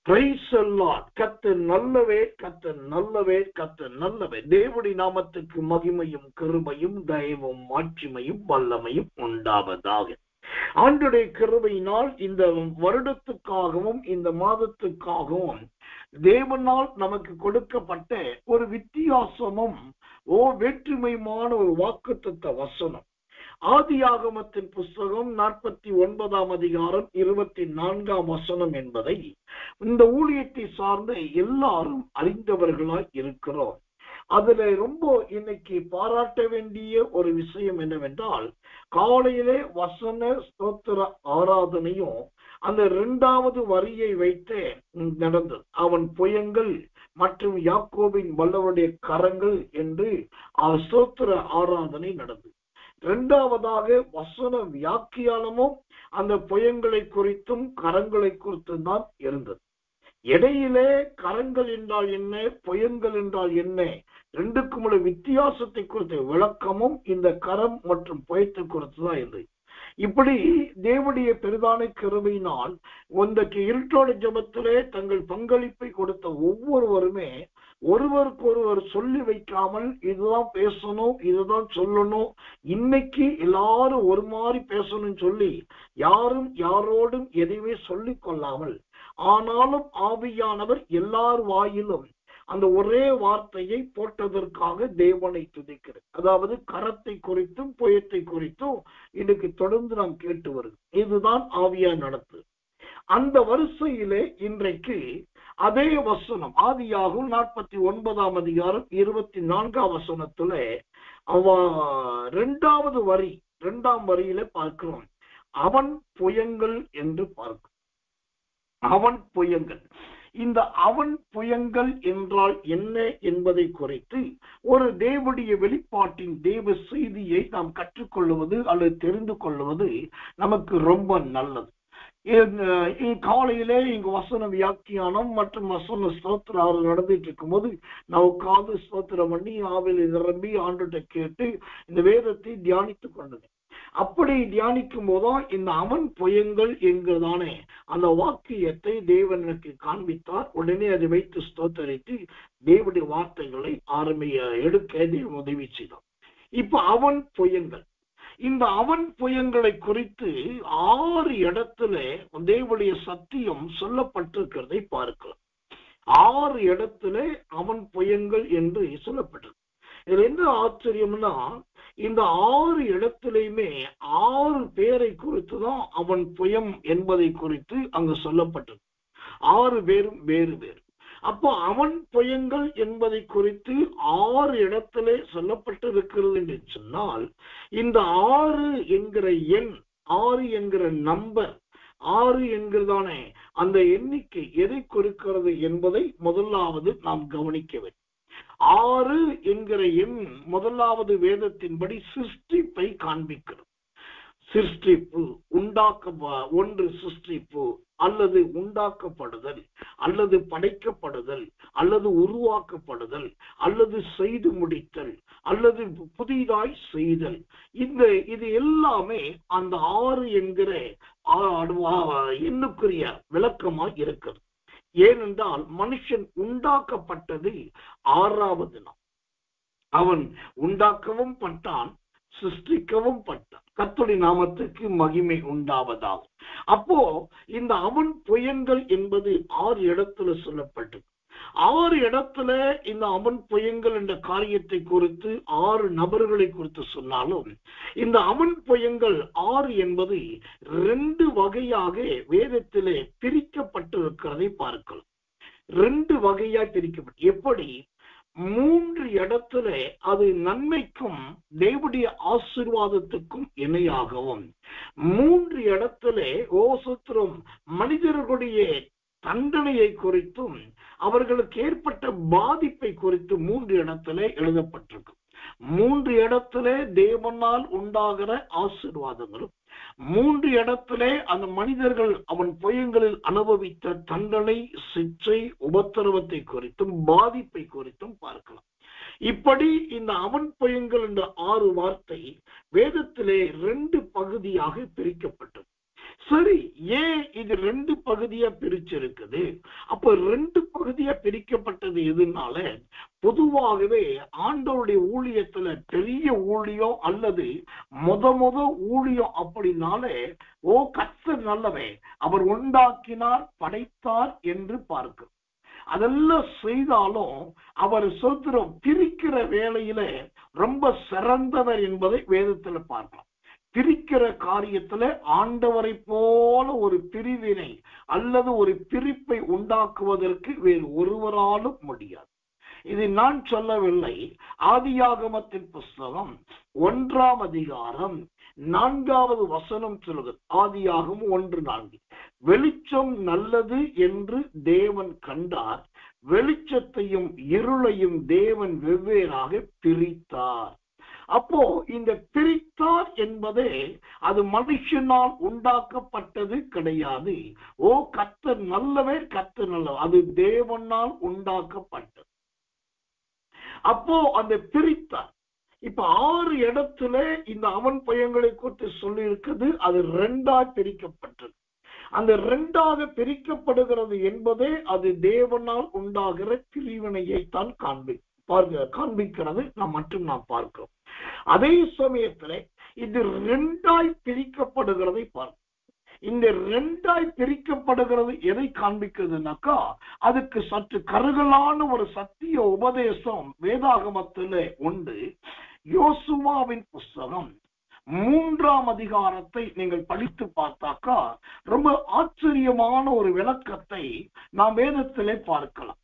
Praise the Lord. கர்த்தர் நல்லவே, கர்த்தர் நல்லவே, கர்த்தர் நல்லவே. தேவனுடைய நாமத்துக்கு மகிமையும் கிருபையும் தயவும் மாட்சிமையும் வல்லமையும் உண்டாவதாக. ஆண்டுடைய கிருபையினால் இந்த வருடத்துக்காகவும் இந்த மாதத்துக்காகவும் தேவனால் நமக்கு கொடுக்கப்பட்ட ஒரு வித்தியாசமும் வேற்றுமையுமான ஒரு வாக்குத்தத்த வசனம். ஆதியாகமத்தின் புஸ்தகம் 49 அதிகாரம் 24 வசனம் என்பதை இந்த ஊழியத்தை சார்ந்த எல்லாரும் அறிந்தவர்களாய் இருக்கிறோம். அதுல ரொம்ப இன்னைக்கு பாராட்ட வேண்டிய ஒரு விஷயம் என்னவென்றால், காலையிலே வசன ஸ்தோத்திர ஆராதனையும் அந்த 2வது வரியை வைத்து நடந்தது. அவன் புயங்கள் மற்றும் யாக்கோபின் வல்லவருடைய கரங்கள் என்று ஸ்தோத்திர ஆராதனை நடந்தது. 2வதாக வசன வியாக்கியானமும் அந்த புயங்களை குறித்தும் கரங்களை குறித்தும் தான் இருந்தது. இடையிலே கரங்கள் என்றால் என்ன, புயங்கள் என்றால் என்ன, ரெண்டுக்கும் உள்ள வித்தியாசத்தை குறித்த விளக்கமும் இந்த கரம் மற்றும் புயத்தை குறித்து தான் இருந்தது. இப்படி தேவனுடைய பெரிதான கிருபையினால் இன்றைக்கு இருட்டோட ஜெபத்திலே தங்கள் பங்களிப்பை கொடுத்த ஒவ்வொருவருமே ஒருவருக்கு ஒருவர் சொல்லி வைக்காமல் இதுதான் பேசணும், இதுதான் சொல்லணும், இன்னைக்கு எல்லாரும் ஒரு மாதிரி பேசணும்னு சொல்லி யாரும் யாரோடும் எதையுமே சொல்லிக் கொள்ளாமல், ஆனாலும் ஆவியானவர் எல்லார் வாயிலும் அந்த ஒரே வார்த்தையை போட்டதற்காக தேவனை துதிக்கிறது. அதாவது கரத்தை குறித்தும் புயத்தை குறித்தும் இன்னைக்கு தொடர்ந்து நாம் கேட்டு வருது. இதுதான் ஆவியா நடத்து. அந்த வரிசையிலே இன்றைக்கு அதே வசனம் ஆதியாகமம் 49 அதிகாரம் 24 வசனத்துல 2வது வரி 2ஆம் வரியில பார்க்கிறோம். அவன் புயங்கள் என்று பார்க்கிறோம். அவன் புயங்கள். இந்த அவன் புயங்கள் என்றால் என்ன என்பதை குறித்து ஒரு தேவனுடைய வெளிப்பாட்டின் தேவ செய்தியை நாம் கற்றுக்கொள்வது அல்லது தெரிந்து கொள்வது நமக்கு ரொம்ப நல்லது. காலையிலே இங்க வசன வியாக்கியானம் மற்றும் வசன ஸ்தோத்திரம் நடந்துட்டு இருக்கும் போது நான் உட்கார்ந்து ஸ்தோத்திரம் பண்ணி ஆவில் நிரம்பி ஆண்டுகிட்ட கேட்டு இந்த வேதத்தை தியானித்துக் கொண்டது. அப்படி தியானிக்கும் போதுதான் இந்த அவன் புயங்கள் என்கிறதானே அந்த வாக்கியத்தை தேவன் எனக்கு காண்பித்தார். உடனே அதை வைத்து ஸ்தோத்தரித்து தேவனுடைய வார்த்தைகளை எடுக்க தேவன் உதவி செய்தார். இப்ப அவன் புயங்கள், இந்த அவன் புயங்களை குறித்து 6 இடத்துல தேவனுடைய சத்தியம் சொல்லப்பட்டிருக்கிறதை பார்க்கலாம். 6 இடத்துல அவன் புயங்கள் என்று சொல்லப்பட்டது. இதுல என்ன ஆச்சரியம்னா, இந்த 6 இடத்திலையுமே 6 பேரை குறித்துதான் அவன் புயம் என்பதை குறித்து அங்கு சொல்லப்பட்டது. 6 பேரும் வேறு வேறு. அப்போ அவன் புயங்கள் என்பதை குறித்து 6 இடத்திலே சொல்லப்பட்டிருக்கிறது என்று சொன்னால், இந்த 6 என்கிற எண், 6 என்கிற நம்பர், 6 என்கிறதானே அந்த எண்ணிக்கை எதை குறிக்கிறது என்பதை முதலாவது நாம் கவனிக்க வேண்டும். 6 என்கிற எண் முதலாவது வேதத்தின்படி சிருஷ்டிப்பை காண்பிக்கிறது. சிருஷ்டிப்பு, ஒன்று சிருஷ்டிப்பு அல்லது உண்டாக்கப்படுதல் அல்லது படைக்கப்படுதல் அல்லது உருவாக்கப்படுதல் அல்லது செய்து முடித்தல் அல்லது புதிதாய் செய்தல். இது எல்லாமே அந்த 6 என்கிற எண்ணுக்குரிய விளக்கமாய் இருக்கிறது. ஏனென்றால் மனுஷன் உண்டாக்கப்பட்டது 6வது நாள். அவன் உண்டாக்கவும் பட்டான், சிருஷ்டிக்கவும் பட்டான். கர்த்தருடைய நாமத்துக்கு மகிமை உண்டாவதாக. அப்போ இந்த அவன் புயங்கள் என்பது 6 இடத்துல சொல்லப்பட்டது. 6 இடத்துல இந்த அவன் புயங்கள் என்ற காரியத்தை குறித்து 6 நபர்களை குறித்து சொன்னாலும், இந்த அவன் புயங்கள் 6 என்பது 2 வகையாக வேதத்திலே பிரிக்கப்பட்டிருக்கிறதை பார்க்கலாம். 2 வகையாய் பிரிக்கப்பட்டு, எப்படி 3 இடத்துல அது நன்மைக்கும் தேவனுடைய ஆசீர்வாதத்துக்கும் இணையாகவும், 3 இடத்துல ஓசத்திரம் மனிதர்களுடைய தண்டனையை குறித்தும் அவர்களுக்கு ஏற்பட்ட பாதிப்பை குறித்து 3 இடத்துல எழுதப்பட்டிருக்கு. 3 இடத்துல தேவனால் உண்டாகிற ஆசீர்வாதங்களும், 3 இடத்திலே அந்த மனிதர்கள் அவன் புயங்களில் அனுபவித்த தண்டனை, சிற்றை, உபத்திரவத்தை குறித்தும் பாதிப்பை குறித்தும் பார்க்கலாம். இப்படி இந்த அவன் புயங்கள் என்ற 6 வார்த்தை வேதத்திலே 2 பகுதியாக பிரிக்கப்பட்டது. சரி, ஏன் இது 2 பகுதியா பிரிச்சிருக்குது? அப்ப ரெண்டு பகுதியா பிரிக்கப்பட்டது எதுனால, பொதுவாகவே ஆண்டவருடைய ஊழியத்துல பெரிய ஊழியம் அல்லது முத ஊழியம் அப்படின்னாலே, ஓ கர்த்தர் நல்லவர், அவர் உண்டாக்கினார் படைத்தார் என்று பார்க்கிறோம். அதெல்லாம் செய்தாலும் அவர் சொல்கிறோம் பிரிக்கிற வேளையில ரொம்ப சிறந்தவர் என்பதை வேதத்துல பார்க்கலாம். பிரிக்கிற காரியத்துல ஆண்டவரை போல ஒரு பிரிவினை அல்லது ஒரு பிரிப்பை உண்டாக்குவதற்கு வேறு ஒருவராலும் முடியாது. இது நான் சொல்லவில்லை. ஆதியாகமத்தின் புஸ்தகம் 1ஆம் அதிகாரம் 4வது வசனம் சொல்லுது. ஆதியாகமம் 1:4, வெளிச்சம் நல்லது என்று தேவன் கண்டார், வெளிச்சத்தையும் இருளையும் தேவன் வெவ்வேறாக பிரித்தார். அப்போ இந்த பிரித்தார் என்பதே அது மனுஷனால் உண்டாக்கப்பட்டது கிடையாது. ஓ கர்த்தர் நல்லவர், கர்த்தர் நல்லவர், அது தேவனால் உண்டாக்கப்பட்டது. அப்போ அந்த பிரித்தார். இப்ப 6 இடத்துல இந்த அவன் பயங்களை குறித்து சொல்லி இருக்குது. அது 2ஆ பிரிக்கப்பட்டது. அந்த 2ஆக பிரிக்கப்படுகிறது என்பதே அது தேவனால் உண்டாகிற பிரிவினையை தான் காண்பிக்கிறது நாம் பார்க்கிறோம். அதே சமயத்துல இது 2ஆய் பிரிக்கப்படுகிறதை பார்க்கிறோம். இந்த 2ஆய் பிரிக்கப்படுகிறது எதை காண்பிக்கிறதுனாக்கா, அதுக்கு சற்று கருகலான ஒரு சத்திய உபதேசம் வேதாகமத்திலே உண்டு. யோசுவாவின் புஸ்தகம் 3ஆம் அதிகாரத்தை நீங்கள் படித்து பார்த்தாக்கா ரொம்ப ஆச்சரியமான ஒரு விளக்கத்தை நாம் வேதத்திலே பார்க்கலாம்.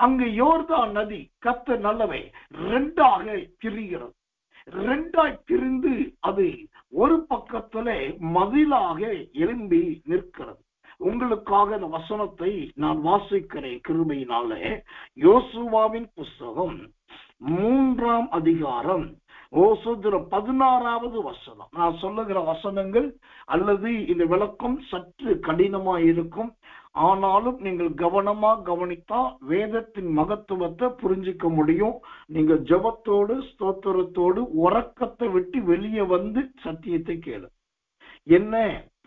அங்கு யோர்தான் நதி கர்த்தர் நல்லவர் 2ஆக பிரிகிறது. 2ஆய் பிரிந்து அது ஒரு பக்கத்திலே மதிலாக எழும்பி நிற்கிறது. உங்களுக்காக அந்த வசனத்தை நான் வாசிக்கிறேன் கிருபையினாலே. யோசுவாவின் புஸ்தகம் 3ஆம் அதிகாரம் 16வது வசனம். நான் சொல்லுகிற வசனங்கள் அல்லது இந்த விளக்கம் சற்று கடினமா இருக்கும். ஆனாலும் நீங்கள் கவனமா கவனித்தா வேதத்தின் மகத்துவத்தை புரிஞ்சிக்க முடியும். நீங்க ஜெபத்தோடு ஸ்தோத்திரத்தோடு உறக்கத்தை விட்டு வெளியே வந்து சத்தியத்தை கேளு. என்ன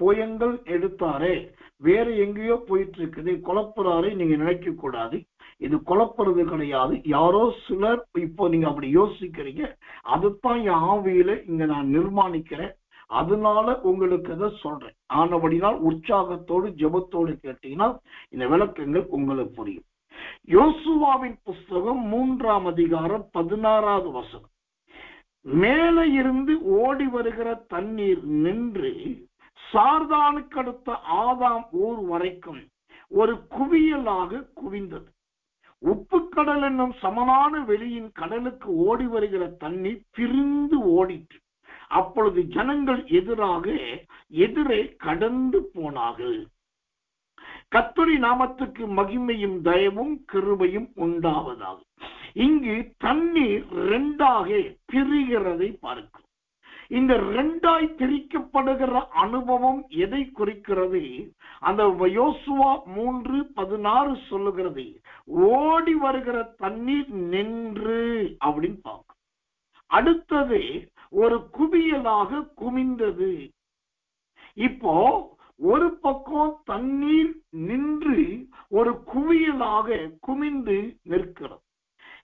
போயங்கள் எடுத்தாரே, வேற எங்கேயோ போயிட்டு இருக்குது, குழப்புறாரு நீங்க நினைக்க கூடாது. இது குழப்புறது கிடையாது. யாரோ சிலர் இப்போ நீங்க அப்படி யோசிக்கிறீங்க. அதுதான் என் ஆவியில இங்க நான் நிர்மாணிக்கிறேன். அதனால உங்களுக்கு அதை சொல்றேன். ஆனபடினால் உற்சாகத்தோடு ஜெபத்தோடு கேட்டீங்கன்னா இந்த விளக்கங்கள் உங்களுக்கு புரியும். யோசுவாவின் புஸ்தகம் 3ஆம் அதிகாரம் 16வது வசனம். மேலே இருந்து ஓடி வருகிற தண்ணீர் நின்று சார்தானுக்கு அடுத்த ஆதாம் ஊர் வரைக்கும் ஒரு குவியலாக குவிந்தது. உப்பு கடல் என்னும் சமனான வெளியின் கடலுக்கு ஓடி வருகிற தண்ணீர் பிரிந்து ஓடிற்று. அப்பொழுது ஜனங்கள் எதிரே கடந்து போனார்கள். கர்த்தருடைய நாமத்துக்கு மகிமையும் தயவும் கிருபையும் உண்டாவதாக. இங்கு தண்ணீர் 2ஆக பிரிகிறதை பார்க்கிறோம். இந்த 2ஆய் பிரிக்கப்படுகிற அனுபவம் எதை குறிக்கிறது? அந்த யோசுவா 3:16 சொல்லுகிறது, ஓடி வருகிற தண்ணீர் நின்று அப்படின்னு பார்க்க. அடுத்தது ஒரு குவியலாக குமிந்தது. இப்போ ஒரு பக்கம் தண்ணீர் நின்று ஒரு குவியலாக குமிந்து நிற்கிறது.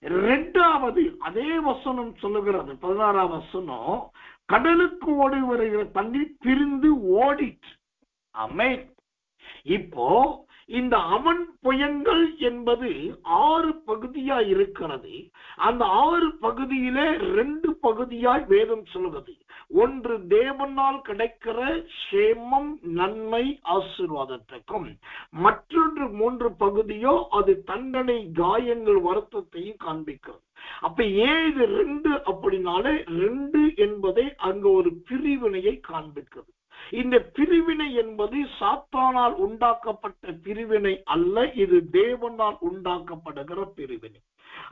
2வது அதே வசனம் சொல்லுகிறது, 16ஆம் வசனம், கடலுக்கு ஓடி வருகிற தண்ணீர் பிரிந்து ஓடிற்று. ஆமென். இப்போ இந்த அவன் புயங்கள் என்பது 6 பகுதியா இருக்கிறது. அந்த 6 பகுதியிலே 2 பகுதியாய் வேதம் சொல்லுகிறது. ஒன்று தேவனால் கிடைக்கிற சேமம், நன்மை, ஆசீர்வாதத்துக்கும், மற்றொன்று 3 பகுதியோ அது தண்டனை, காயங்கள், வருத்தத்தையும் காண்பிக்கிறது. அப்ப ஏன் இது 2 அப்படின்னாலே 2 என்பதை அங்க ஒரு பிரிவினையை காண்பிக்கிறது. இந்த பிரிவினை என்பது சாத்தானால் உண்டாக்கப்பட்ட பிரிவினை அல்ல, இது தேவனால் உண்டாக்கப்படுகிற பிரிவினை.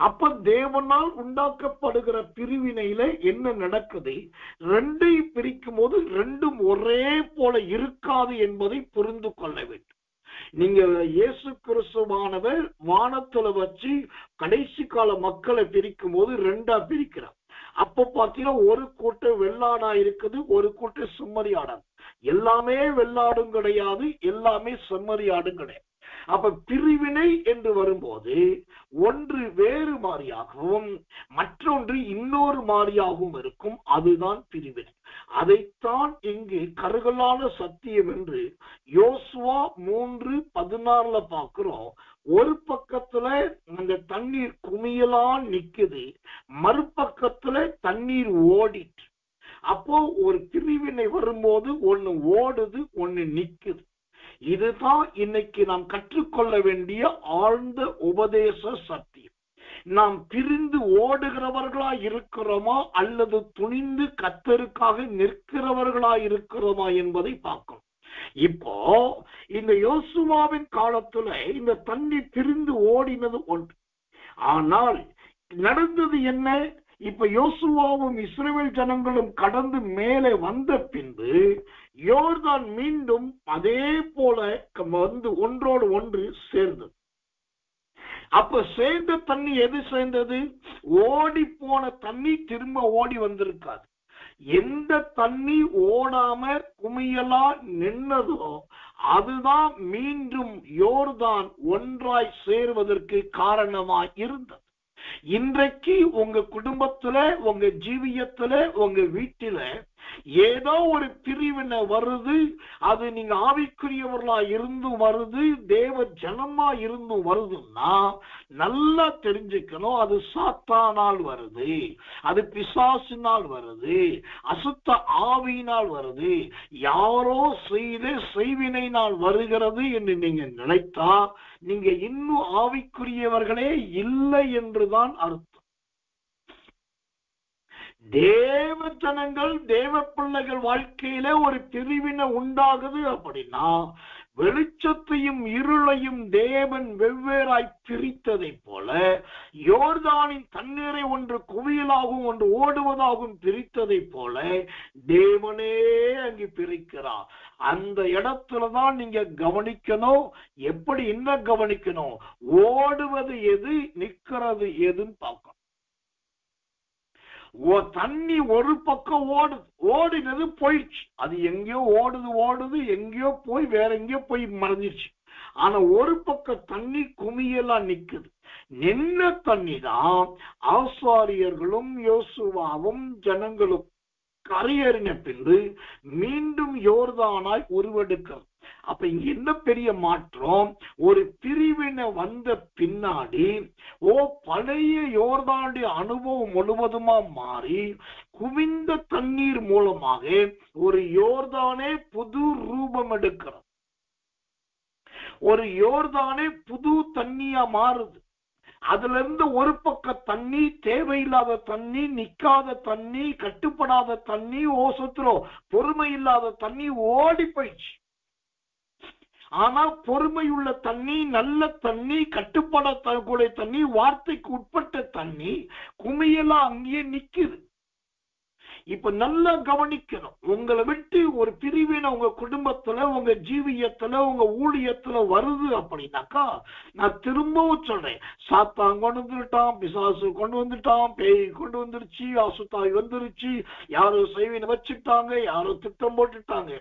அப்ப தேவனால் உண்டாக்கப்படுகிற பிரிவினையில என்ன நடக்குது? 2ஐ பிரிக்கும் போது 2ம் ஒரே போல இருக்காது என்பதை புரிந்து கொள்ள வேண்டும். நீங்க இயேசு கிறிஸ்துவானவர் வானத்துல வச்சு கடைசி கால மக்களை பிரிக்கும் போது 2ஆ பிரிக்கிறார். அப்ப பாத்தீங்கன்னா ஒரு கூட்டம் வெள்ளாடா இருக்குது, ஒரு கூட்டம் செம்மறி ஆடா. எல்லாமே வெள்ளாடும் கிடையாது, எல்லாமே செம்மறி ஆடும் கிடையாது. அப்ப பிரிவினை என்று வரும்போது ஒன்று வேறு மாதிரியாகவும் மற்றொன்று இன்னொரு மாதிரியாகவும் இருக்கும். அதுதான் பிரிவினை. அதைத்தான் இங்கு கருகலான சத்தியம் என்று யோசுவா 3:16 பார்க்கிறோம். ஒரு பக்கத்துல அந்த தண்ணீர் குமியலா நிக்குது, மறுபக்கத்துல தண்ணீர் ஓடிட்டு. அப்போ ஒரு பிரிவினை வரும்போது ஒன்னு ஓடுது, ஒன்னு நிக்குது. இதுதான் இன்னைக்கு நாம் கற்றுக்கொள்ள வேண்டிய ஆழ்ந்த உபதேச சத்தியம். நாம் பிரிந்து ஓடுகிறவர்களா இருக்கிறோமா அல்லது துணிந்து கர்த்தருக்காக நிற்கிறவர்களா இருக்கிறோமா என்பதை பார்க்கணும். இப்போ இந்த யோசுவாவின் காலத்துல இந்த தண்ணி பிரிந்து ஓடினது ஒன்று. ஆனால் நடந்தது என்ன? இப்ப யோசுவாவும் இஸ்ரவேல் ஜனங்களும் கடந்து மேலே வந்த பின்பு யோர்தான் மீண்டும் அதே போல வந்து ஒன்றோடு ஒன்று சேர்ந்தது. அப்ப சேர்ந்த தண்ணி எது சேர்ந்தது? ஓடி போன தண்ணி திரும்ப ஓடி வந்திருக்காது. எந்த தண்ணி ஓடாம குமியலா நின்னதோ அதுதான் மீண்டும் யோர்தான் ஒன்றாய் சேர்வதற்கு காரணமாய் இருந்தது. இன்றைக்கு உங்க குடும்பத்துல, உங்க ஜீவியத்துல, உங்க வீட்டில ஏதோ ஒரு பிரிவினை வருது. அது நீங்க ஆவிக்குரியவர்களா இருந்தும் வருது, தேவ ஜனமா இருந்தும் வருதுன்னா நல்லா தெரிஞ்சுக்கணும். அது சாத்தானால் வருது, அது பிசாசினால் வருது, அசுத்த ஆவியினால் வருது, யாரோ செய்த செய்வினையினால் வருகிறது என்று நீங்க நினைத்தா நீங்க இன்னும் ஆவிக்குரியவர்களே இல்லை என்றுதான் அர்த்தம். தேவ ஜனங்கள், தேவ பிள்ளைகள் வாழ்க்கையில ஒரு பிரிவினை உண்டாகுது அப்படின்னா வெளிச்சத்தையும் இருளையும் தேவன் வெவ்வேறாய் பிரித்ததை போல யோர்தானின் தண்ணீரை ஒன்று குவியலாகவும் ஒன்று ஓடுவதாகவும் பிரித்ததை போல தேவனே அங்கு பிரிக்கிறார். அந்த இடத்துலதான் நீங்க கவனிக்கணும். எப்படி என்ன கவனிக்கணும்? ஓடுவது எது, நிற்கிறது எதுன்னு பார்க்கணும். தண்ணி ஒரு பக்கம் ஓடுது, ஓடினது போயிடுச்சு. அது எங்கேயோ ஓடுது, எங்கேயோ போய் வேற எங்கேயோ போய் மறைஞ்சிருச்சு. ஆனா ஒரு பக்கம் தண்ணி குமியெல்லாம் நிக்குது. நின்ன தண்ணி தான் ஆசாரியர்களும் யோசுவாவும் ஜனங்களும் கரையேறின பின்பு மீண்டும் யோர்தானாய் உருவெடுக்கிறது. அப்ப இங்க என்ன பெரிய மாற்றம்? ஒரு பிரிவினை வந்த பின்னாடி பழைய யோர்தானுடைய அனுபவம் முழுவதுமா மாறி குவிந்த தண்ணீர் மூலமாக ஒரு யோர்தானே புது ரூபம் எடுக்கிறது. ஒரு யோர்தானே புது தண்ணியா மாறுது. அதுல இருந்து ஒரு பக்க தண்ணி, தேவையில்லாத தண்ணி, நிக்காத தண்ணி, கட்டுப்படாத தண்ணி, ஓசத்திரோ பொறுமை இல்லாத தண்ணி ஓடி போயிடுச்சு. ஆனா பொறுமையுள்ள தண்ணி, நல்ல தண்ணி, கட்டுப்படக்கூடிய தண்ணி, வார்த்தைக்கு உட்பட்ட தண்ணி குமியெல்லாம் அங்கேயே நிக்குது. இப்ப நல்லா கவனிக்கணும். உங்களை விட்டு ஒரு பிரிவினை உங்க குடும்பத்துல, உங்க ஜீவியத்துல, உங்க ஊழியத்துல வருது அப்படின்னாக்கா, நான் திரும்பவும் சொல்றேன், சாத்தான் கொண்டு வந்துட்டான், பிசாசு கொண்டு வந்துட்டான், பேய் கொண்டு வந்துருச்சு, அசுத்தாய் வந்துருச்சு, யாரோ செய்வினை வச்சுட்டாங்க, யாரோ திட்டம் போட்டுட்டாங்க.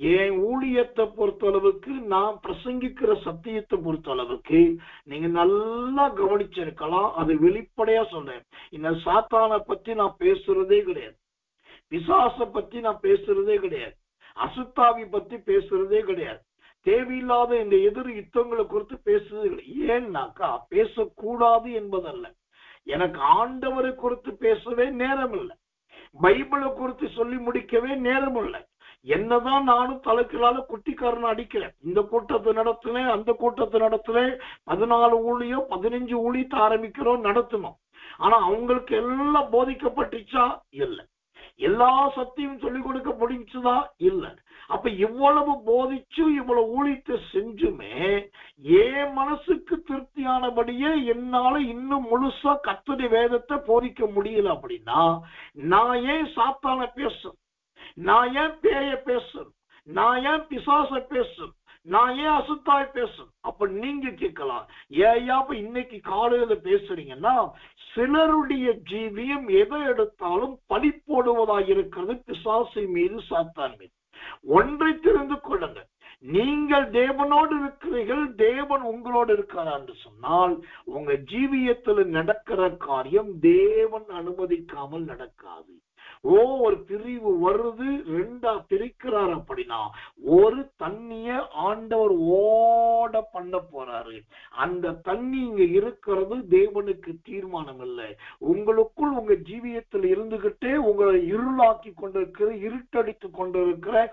என் ஊழியத்தை பொறுத்த அளவுக்கு, நான் பிரசங்கிக்கிற சத்தியத்தை பொறுத்த அளவுக்கு நீங்க நல்லா கவனிச்சிருக்கலாம். அது வெளிப்படையா சொல்றேன். இந்த சாத்தானை பத்தி நான் பேசுறதே கிடையாது, பிசாச பத்தி நான் பேசுறதே கிடையாது, அசுத்தாவி பத்தி பேசுறதே கிடையாது, தேவையில்லாத இந்த எதிர் யுத்தங்களை குறித்து பேசுறது கிடையாது. ஏன்னாக்கா பேசக்கூடாது என்பதல்ல, எனக்கு ஆண்டவரை குறித்து பேசவே நேரம் இல்லை, பைபிளை குறித்து சொல்லி முடிக்கவே நேரம் இல்லை. என்னதான் நானும் தலைக்கலால குட்டிக்காரன் அடிக்கிறேன். இந்த கூட்டத்தை நடத்துனேன், அந்த கூட்டத்தை நடத்துனேன், 14 ஊழியம் 15 ஊழியத்தை ஆரம்பிக்கிறோம், நடத்தணும். ஆனா அவங்களுக்கு எல்லாம் போதிக்கப்பட்டுச்சா? இல்லை. எல்லா சத்தியம் சொல்லிக் கொடுக்க முடிஞ்சுதா? இல்லை. அப்ப இவ்வளவு போதிச்சு இவ்வளவு ஊழியத்தை செஞ்சுமே என் மனசுக்கு திருப்தியானபடியே என்னால இன்னும் முழுசா கர்த்தருடைய வேதத்தை போதிக்க முடியல அப்படின்னா நான் ஏன் சாத்தான பேசுறேன்? நான் ஏன் பேய பேசுறேன்? நான் ஏன் பிசாச பேசுறேன்? நான் ஏன் அசுத்தாய் பேசுறேன்? அப்ப நீங்க கேட்கலாம், ஏயா இப்ப இன்னைக்கு காலையில பேசுறீங்கன்னா, சிலருடைய ஜீவியம் எதை எடுத்தாலும் பழி போடுவதாக இருக்கிறது பிசாசு மீது, சாத்தான் மீது. ஒன்றை தெரிந்து கொள்ளுங்க, நீங்கள் தேவனோடு இருக்கிறீர்கள், தேவன் உங்களோடு இருக்கிறார் என்று சொன்னால் உங்க ஜீவியத்தில் நடக்கிற காரியம் தேவன் அனுமதிக்காமல் நடக்காது. ஒரு பிரிவு வருது, ரெண்டா பிரிக்கிறார். அப்படின்னா ஒரு தண்ணிய ஆண்டவர் ஓட பண்ண போறாரு. அந்த தண்ணி இங்க இருக்கிறது தேவனுக்கு தீர்மானம் இல்லை. உங்களுக்குள் உங்க ஜீவியத்தில் இருந்துகிட்டே உங்களை இருளாக்கி கொண்டிருக்கிற, இருட்டடித்து கொண்டிருக்கிற,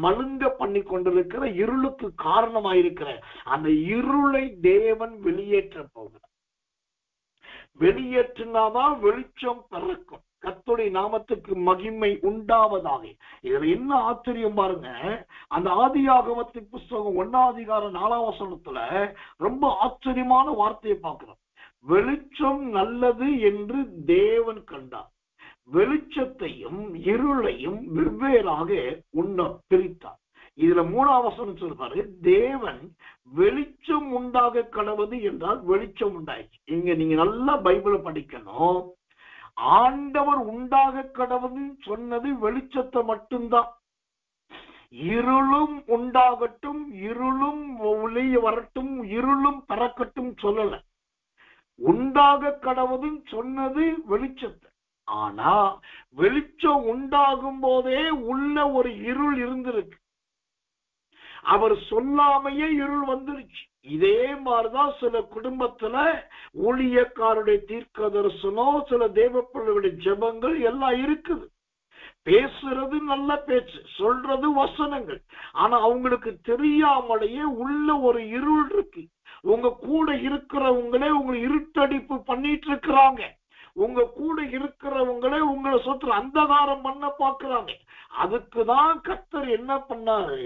மழுங்க பண்ணி கொண்டிருக்கிற, இருளுக்கு காரணமாயிருக்கிற அந்த இருளை தேவன் வெளியேற்ற போகிறார். வெளியேற்றினாதான் வெளிச்சம் பிறக்கும். கர்த்தருடைய நாமத்துக்கு மகிமை உண்டாவதாக. இதுல என்ன ஆச்சரியம் பாருங்க, அந்த ஆதியாகமத்தின் புஸ்தகம் 1ஆம் அதிகாரம் 4ஆம் வசனத்துல ரொம்ப ஆச்சரியமான வார்த்தையை பார்க்கிறோம். வெளிச்சம் நல்லது என்று தேவன் கண்டார், வெளிச்சத்தையும் இருளையும் வெவ்வேறாக பிரித்தார். இதுல 3ஆம் வசனம் சொல்றாரு, தேவன் வெளிச்சம் உண்டாக கடவது என்றால் வெளிச்சம் உண்டாயிடுச்சு. இங்க நீங்க நல்லா பைபிளை படிக்கணும். ஆண்டவர் உண்டாக கடவுள் சொன்னது வெளிச்சத்தை மட்டும்தான். இருளும் உண்டாகட்டும், இருளும் வெளியே வரட்டும், இருளும் பறக்கட்டும் சொல்லல. உண்டாக கடவுள் சொன்னது வெளிச்சத்தை. ஆனா வெளிச்சம் உண்டாகும் போதே உள்ள ஒரு இருள் இருந்திருக்கு. அவர் சொல்லாமையே இருள் வந்துருச்சு. இதே மாதிரிதான் சில குடும்பத்துல ஊழியக்காருடைய தீர்க்க தரிசனம், சில தேவப்பிள்ளைகளுடைய ஜெபங்கள் எல்லாம் இருக்குது. பேசுறது நல்ல பேச்சு, சொல்றது வசனங்கள். ஆனா அவங்களுக்கு தெரியாமலேயே உள்ள ஒரு இருள் இருக்கு. உங்க கூட இருக்கிறவங்களே உங்களை இருட்டடிப்பு பண்ணிட்டு இருக்கிறாங்க. உங்க கூட இருக்கிறவங்களே உங்களை சொத்து அந்தகாரம் பண்ண பாக்குறாங்க. அதுக்குதான் கர்த்தர் என்ன பண்ணாரு,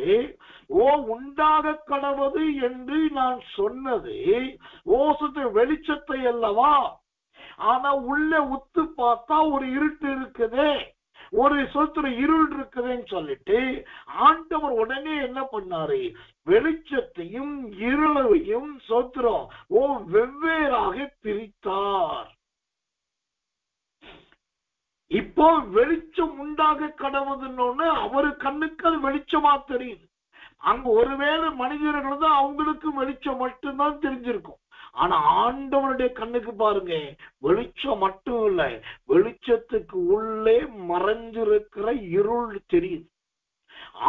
உண்டாக கடவது என்று நான் சொன்னது சொத்து வெளிச்சத்தை அல்லவா. ஆனா உள்ள உத்து பார்த்தா ஒரு இருட்டு இருக்குதே, ஒரு சொத்து இருள் இருக்குதுன்னு சொல்லிட்டு ஆண்டவர் உடனே என்ன பண்ணாரு, வெளிச்சத்தையும் இருளையும் சொத்துறோம் வெவ்வேறாக பிரித்தார். இப்போ வெளிச்சம் உண்டாக கடவுதுன்னு அவரு கண்ணுக்கு அது வெளிச்சமா தெரியுது. அங்க ஒருவேளை மனிதர்கள் தான் அவங்களுக்கு வெளிச்சம் மட்டும்தான் தெரிஞ்சிருக்கும். ஆனா ஆண்டவருடைய கண்ணுக்கு பாருங்க, வெளிச்சம் மட்டும் இல்ல, வெளிச்சத்துக்கு உள்ளே மறைஞ்சிருக்கிற இருள் தெரியுது.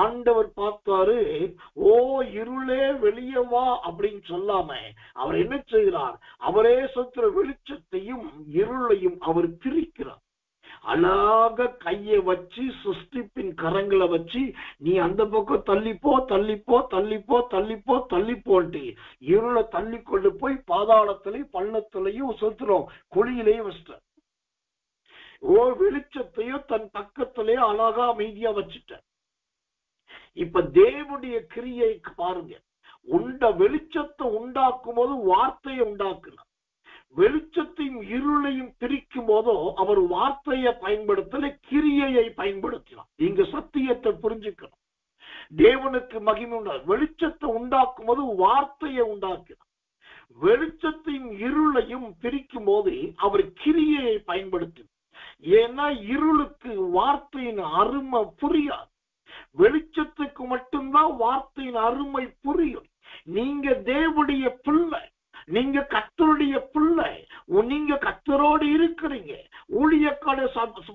ஆண்டவர் பார்த்தாரு, இருளே வெளியே வா அப்படின்னு சொல்லாம அவர் என்ன செய்கிறார், அவரே சொத்துற வெளிச்சத்தையும் இருளையும் அவர் பிரிக்கிறார். அழகாக கையை வச்சு சிருஷ்டிப்பின் கரங்களை வச்சு, நீ அந்த பக்கம் தள்ளிப்போ தள்ளிப்போ தள்ளிப்போ தள்ளிப்போ தள்ளிப்போன்ட்டு இருளை தள்ளி கொண்டு போய் பாதாளத்திலையும் பள்ளத்திலையும் சுத்துறோம், குழியிலையும் வச்சிட்ட. வெளிச்சத்தையும் தன் பக்கத்திலேயே அழகா அமைதியா வச்சுட்ட. இப்ப தேவனுடைய கிரியை பாருங்க. வெளிச்சத்தை உண்டாக்கும் போது வார்த்தையை உண்டாக்குனார். வெளிச்சத்தையும் இருளையும் பிரிக்கும் போதோ அவர் வார்த்தையை பயன்படுத்தல, கிரியையை பயன்படுத்தினார். இங்க சத்தியத்தை புரிஞ்சுக்கணும். தேவனுக்கு மகிமை உண்டாது. வெளிச்சத்தை உண்டாக்கும் போது வார்த்தையை உண்டாக்கினார். வெளிச்சத்தையும் இருளையும் பிரிக்கும் போது அவர் கிரியையை பயன்படுத்தினார். ஏன்னா இருளுக்கு வார்த்தையின் அருமை புரியாது, வெளிச்சத்துக்கு மட்டும்தான் வார்த்தையின் அருமை புரியும். நீங்க தேவனுடைய பிள்ளை, நீங்க கர்த்தருடைய பிள்ளை, நீங்க கர்த்தரோடு இருக்கிறீங்க, ஊழியக்கார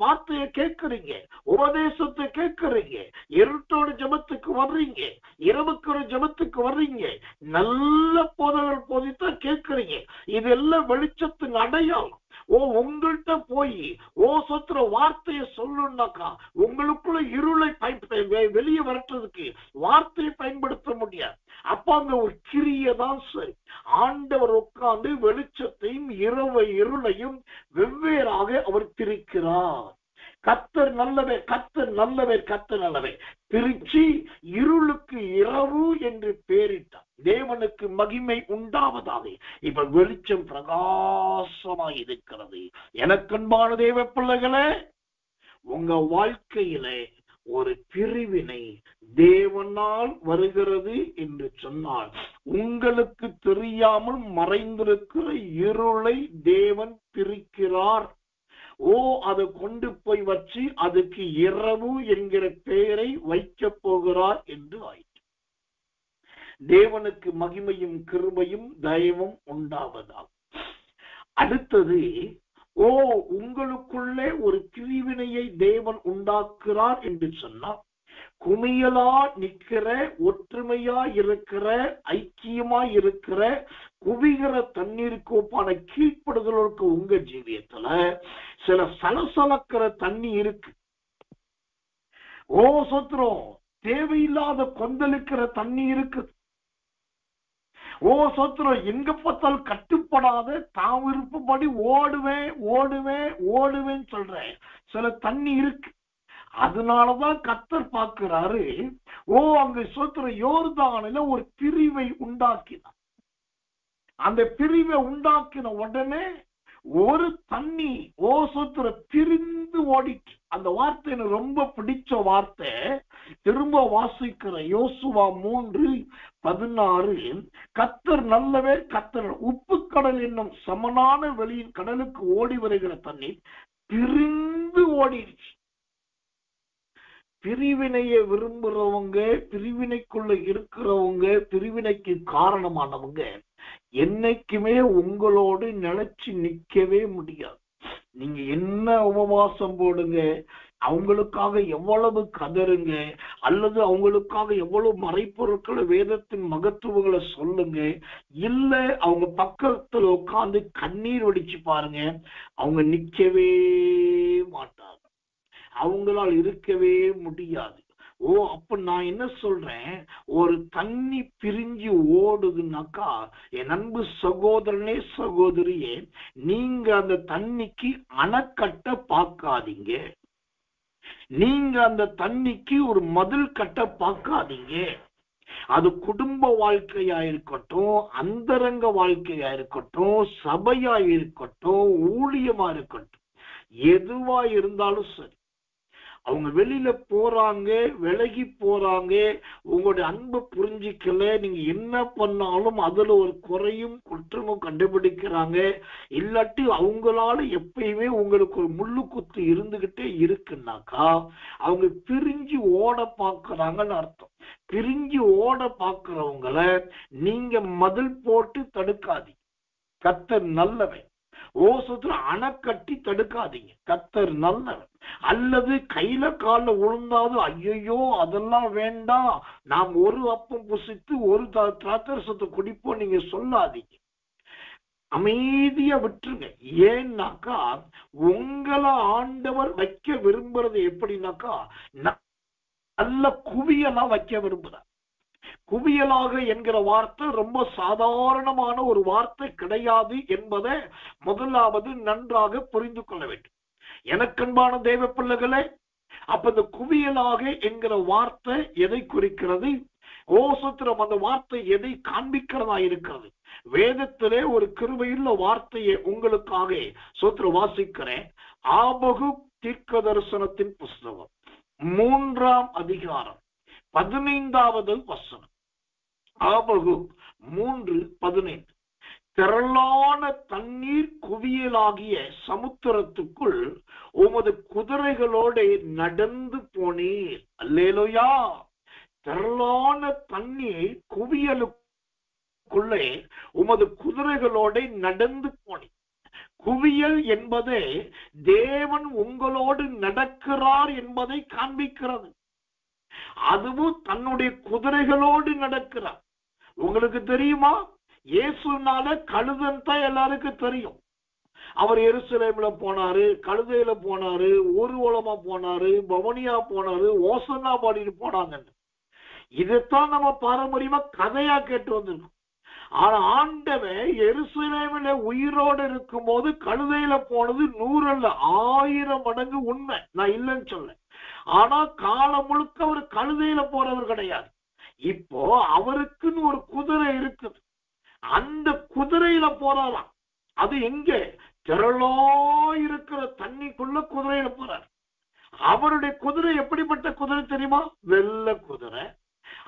வார்த்தையை கேட்கறீங்க, உபதேசத்தை கேட்கறீங்க, இருட்டோட ஜெபத்துக்கு வர்றீங்க, இரவுக்கு ஜெபத்துக்கு வர்றீங்க, நல்ல போதகர்கள் போதித்தான் கேட்கறீங்க. இதெல்லாம் வெளிச்சத்தின் அடையாளம். உங்கள்கிட்ட போய் சொத்துற வார்த்தையை சொல்லணும்னாக்கா உங்களுக்குள்ள இருளை வெளியே வரட்டுறதுக்கு வார்த்தையை பயன்படுத்த முடியாது. அப்ப அங்க ஒரு கிரியை தான் சரி. ஆண்டவர் உட்கார்ந்து வெளிச்சத்தையும் இருளையும் வெவ்வேறாக அவர் பிரிக்கிறார். கர்த்தர் நல்லவர், கர்த்தர் நல்லவர், கர்த்தர் நல்லவர் பிரிச்சு இருளுக்கு இரவு என்று பெயரிட்டார். தேவனுக்கு மகிமை உண்டாவதாக. இப்ப வெளிச்சம் பிரகாசமாய் இருக்கிறது. எனக்கன்பான தேவ பிள்ளைகளே, உங்க வாழ்க்கையிலே ஒரு பிரிவினை தேவனால் வருகிறது என்று சொன்னால், உங்களுக்கு தெரியாமல் மறைந்திருக்கிற இருளை தேவன் பிரிக்கிறார். அதை கொண்டு போய் வச்சு அதுக்கு இரவு என்கிற பெயரை வைக்க போகிறார் என்று ஆயிற்று. தேவனுக்கு மகிமையும் கிருபையும் தயவும் உண்டாவதாகும். அடுத்தது, உங்களுக்குள்ளே ஒரு பிரிவினையை தேவன் உண்டாக்குறார் என்று சொன்னார். குமியலா நிற்கிற, ஒற்றுமையா இருக்கிற, ஐக்கியமா இருக்கிற, குவிகிற தண்ணீருக்கு ஒப்பான கீழ்ப்படுதலுக்கு உங்க ஜீவியத்துல சில சலசலக்கிற தண்ணி இருக்கு. சோத்திரம், தேவையில்லாத கொந்தளிக்கிற தண்ணி இருக்கு. சோத்திரம், எங்க பார்த்தாலும் கட்டுப்படாத தான் விருப்பப்படி ஓடுவேன் சொல்றேன் சில தண்ணி இருக்கு. அதனாலதான் கர்த்தர் பார்க்கிறாரு, அங்க சோத்திரம் யோர்தானில ஒரு பிரிவை உண்டாக்கினார். அந்த பிரிவை உண்டாக்கின உடனே ஒரு தண்ணி சோத்திர பிரிந்து ஓடிட்டு. அந்த வார்த்தை எனக்கு ரொம்ப பிடிச்ச வார்த்தை. திரும்ப வாசிக்கிற யோசுவா 3:16, கர்த்தர் நல்லவே, கர்த்தர் உப்பு கடல் என்னும் சமனான வெளியின் கடலுக்கு ஓடி வருகிற தண்ணி பிரிந்து ஓடிடுச்சு. பிரிவினையை விரும்புறவங்க, பிரிவினைக்குள்ள இருக்கிறவங்க, பிரிவினைக்கு காரணமானவங்க என்னைக்குமே உங்களோடு நிலைச்சு நிக்கவே முடியாது. நீங்க என்ன உபவாசம் போடுங்க, அவங்களுக்காக எவ்வளவு கதருங்க, அல்லது அவங்களுக்காக எவ்வளவு மறைப்பொருட்களை, வேதத்தின் மகத்துவங்களை சொல்லுங்க, இல்ல அவங்க பக்கத்துல உட்கார்ந்து கண்ணீர் வடிச்சு பாருங்க, அவங்க நிக்கவே மாட்டாங்க. அவங்களால் இருக்கவே முடியாது. அப்ப நான் என்ன சொல்றேன், ஒரு தண்ணி பிரிஞ்சு ஓடுதுன்னாக்கா, என் அன்பு சகோதரனே சகோதரியே, நீங்க அந்த தண்ணிக்கு அணைக்கட்ட பார்க்காதீங்க. நீங்க அந்த தண்ணிக்கு ஒரு மதில் கட்ட பார்க்காதீங்க. அது குடும்ப வாழ்க்கையா இருக்கட்டும், அந்தரங்க வாழ்க்கையா இருக்கட்டும், சபையா இருக்கட்டும், ஊழியமா இருக்கட்டும், எதுவா இருந்தாலும் சரி, அவங்க வெளியில போறாங்க, விலகி போறாங்க, உங்களுடைய அன்பை புரிஞ்சிக்கல, நீங்க என்ன பண்ணாலும் அதுல ஒரு குறையும் குற்றமும் கண்டுபிடிக்கிறாங்க, இல்லாட்டி அவங்களால எப்பயுமே உங்களுக்கு ஒரு முள்ளு குத்து இருந்துகிட்டே இருக்குன்னாக்கா அவங்க பிரிஞ்சு ஓட பாக்குறாங்கன்னு அர்த்தம். பிரிஞ்சு ஓட பாக்குறவங்கள நீங்க மதில் போட்டு தடுக்காதீங்க. கர்த்தர் நல்லவன். அணை கட்டி தடுக்காதீங்க. கர்த்தர் நல்லவன். அல்லது கையில கால விழுந்தாலும் ஐயோ அதெல்லாம் வேண்டாம், நாம் ஒரு அப்பம் புசித்து ஒரு திராட்சரசத்தை குடிப்போம் நீங்க சொல்லாதீங்க. அமைதியா விட்டுருங்க. ஏன்னாக்கா உங்களை ஆண்டவர் வைக்க விரும்புறது எப்படின்னாக்கா, நல்ல குவியலா வைக்க விரும்புறார். குவியலாக என்கிற வார்த்தை ரொம்ப சாதாரணமான ஒரு வார்த்தை கிடையாது என்பதை முதலாவது நன்றாக புரிந்து கொள்ள வேண்டும். எனக்கன்பான தேவ பிள்ளைகளே, அப்ப இந்த குவியலாக என்கிற வார்த்தை எதை குறிக்கிறது? சோத்திரம், அந்த வார்த்தை எதை காண்பிக்கிறதா இருக்கிறது? வேதத்திலே ஒரு கிருபையுள்ள வார்த்தையை உங்களுக்காக சோத்திரம் வாசிக்கிறேன். ஆபகு தீர்க்க தரிசனத்தின் புஸ்தகம் 3ஆம் அதிகாரம் 15வது வசனம். ஆபகு 3:15. திரளான தண்ணீர் குவியலாகிய சமுத்திரத்துக்குள் உமது குதிரைகளோட நடந்து போனீர். அல்லேலூயா. திரளான தண்ணீர் குவியலுக்குள்ளே உமது குதிரைகளோட நடந்து போனீர். குவியல் என்பது தேவன் உங்களோடு நடக்கிறார் என்பதை காண்பிக்கிறது. அதுவும் தன்னுடைய குதிரைகளோடு நடக்கிறார். உங்களுக்கு தெரியுமா, இயேசுனால கழுதன் தான் எல்லாருக்கும் தெரியும். அவர் எருசலேம்ல போனாரு, கழுதையில போனாரு, ஊர்வலமா போனாரு, பவனியா போனாரு, ஓசன்னா பாடிட்டு போனாங்கன்னு. இதைத்தான் நம்ம பாரம்பரியமா கதையா கேட்டு வந்திருக்கோம். ஆனா ஆண்டவன் எருசலேமில உயிரோடு இருக்கும் போது கழுதையில போனது 100 அல்ல 1000 மடங்கு உண்மை. நான் இல்லைன்னு சொல்ல. ஆனா காலம் முழுக்க அவர் கழுதையில போறவர் கிடையாது. இப்போ அவருக்குன்னு ஒரு குதிரை இருக்குது. அந்த குதிரையில போறாராம். அது எங்க? திரளா இருக்கிற தண்ணிக்குள்ள குதிரையில போறார். அவருடைய குதிரை எப்படிப்பட்ட குதிரை தெரியுமா? வெள்ளை குதிரை.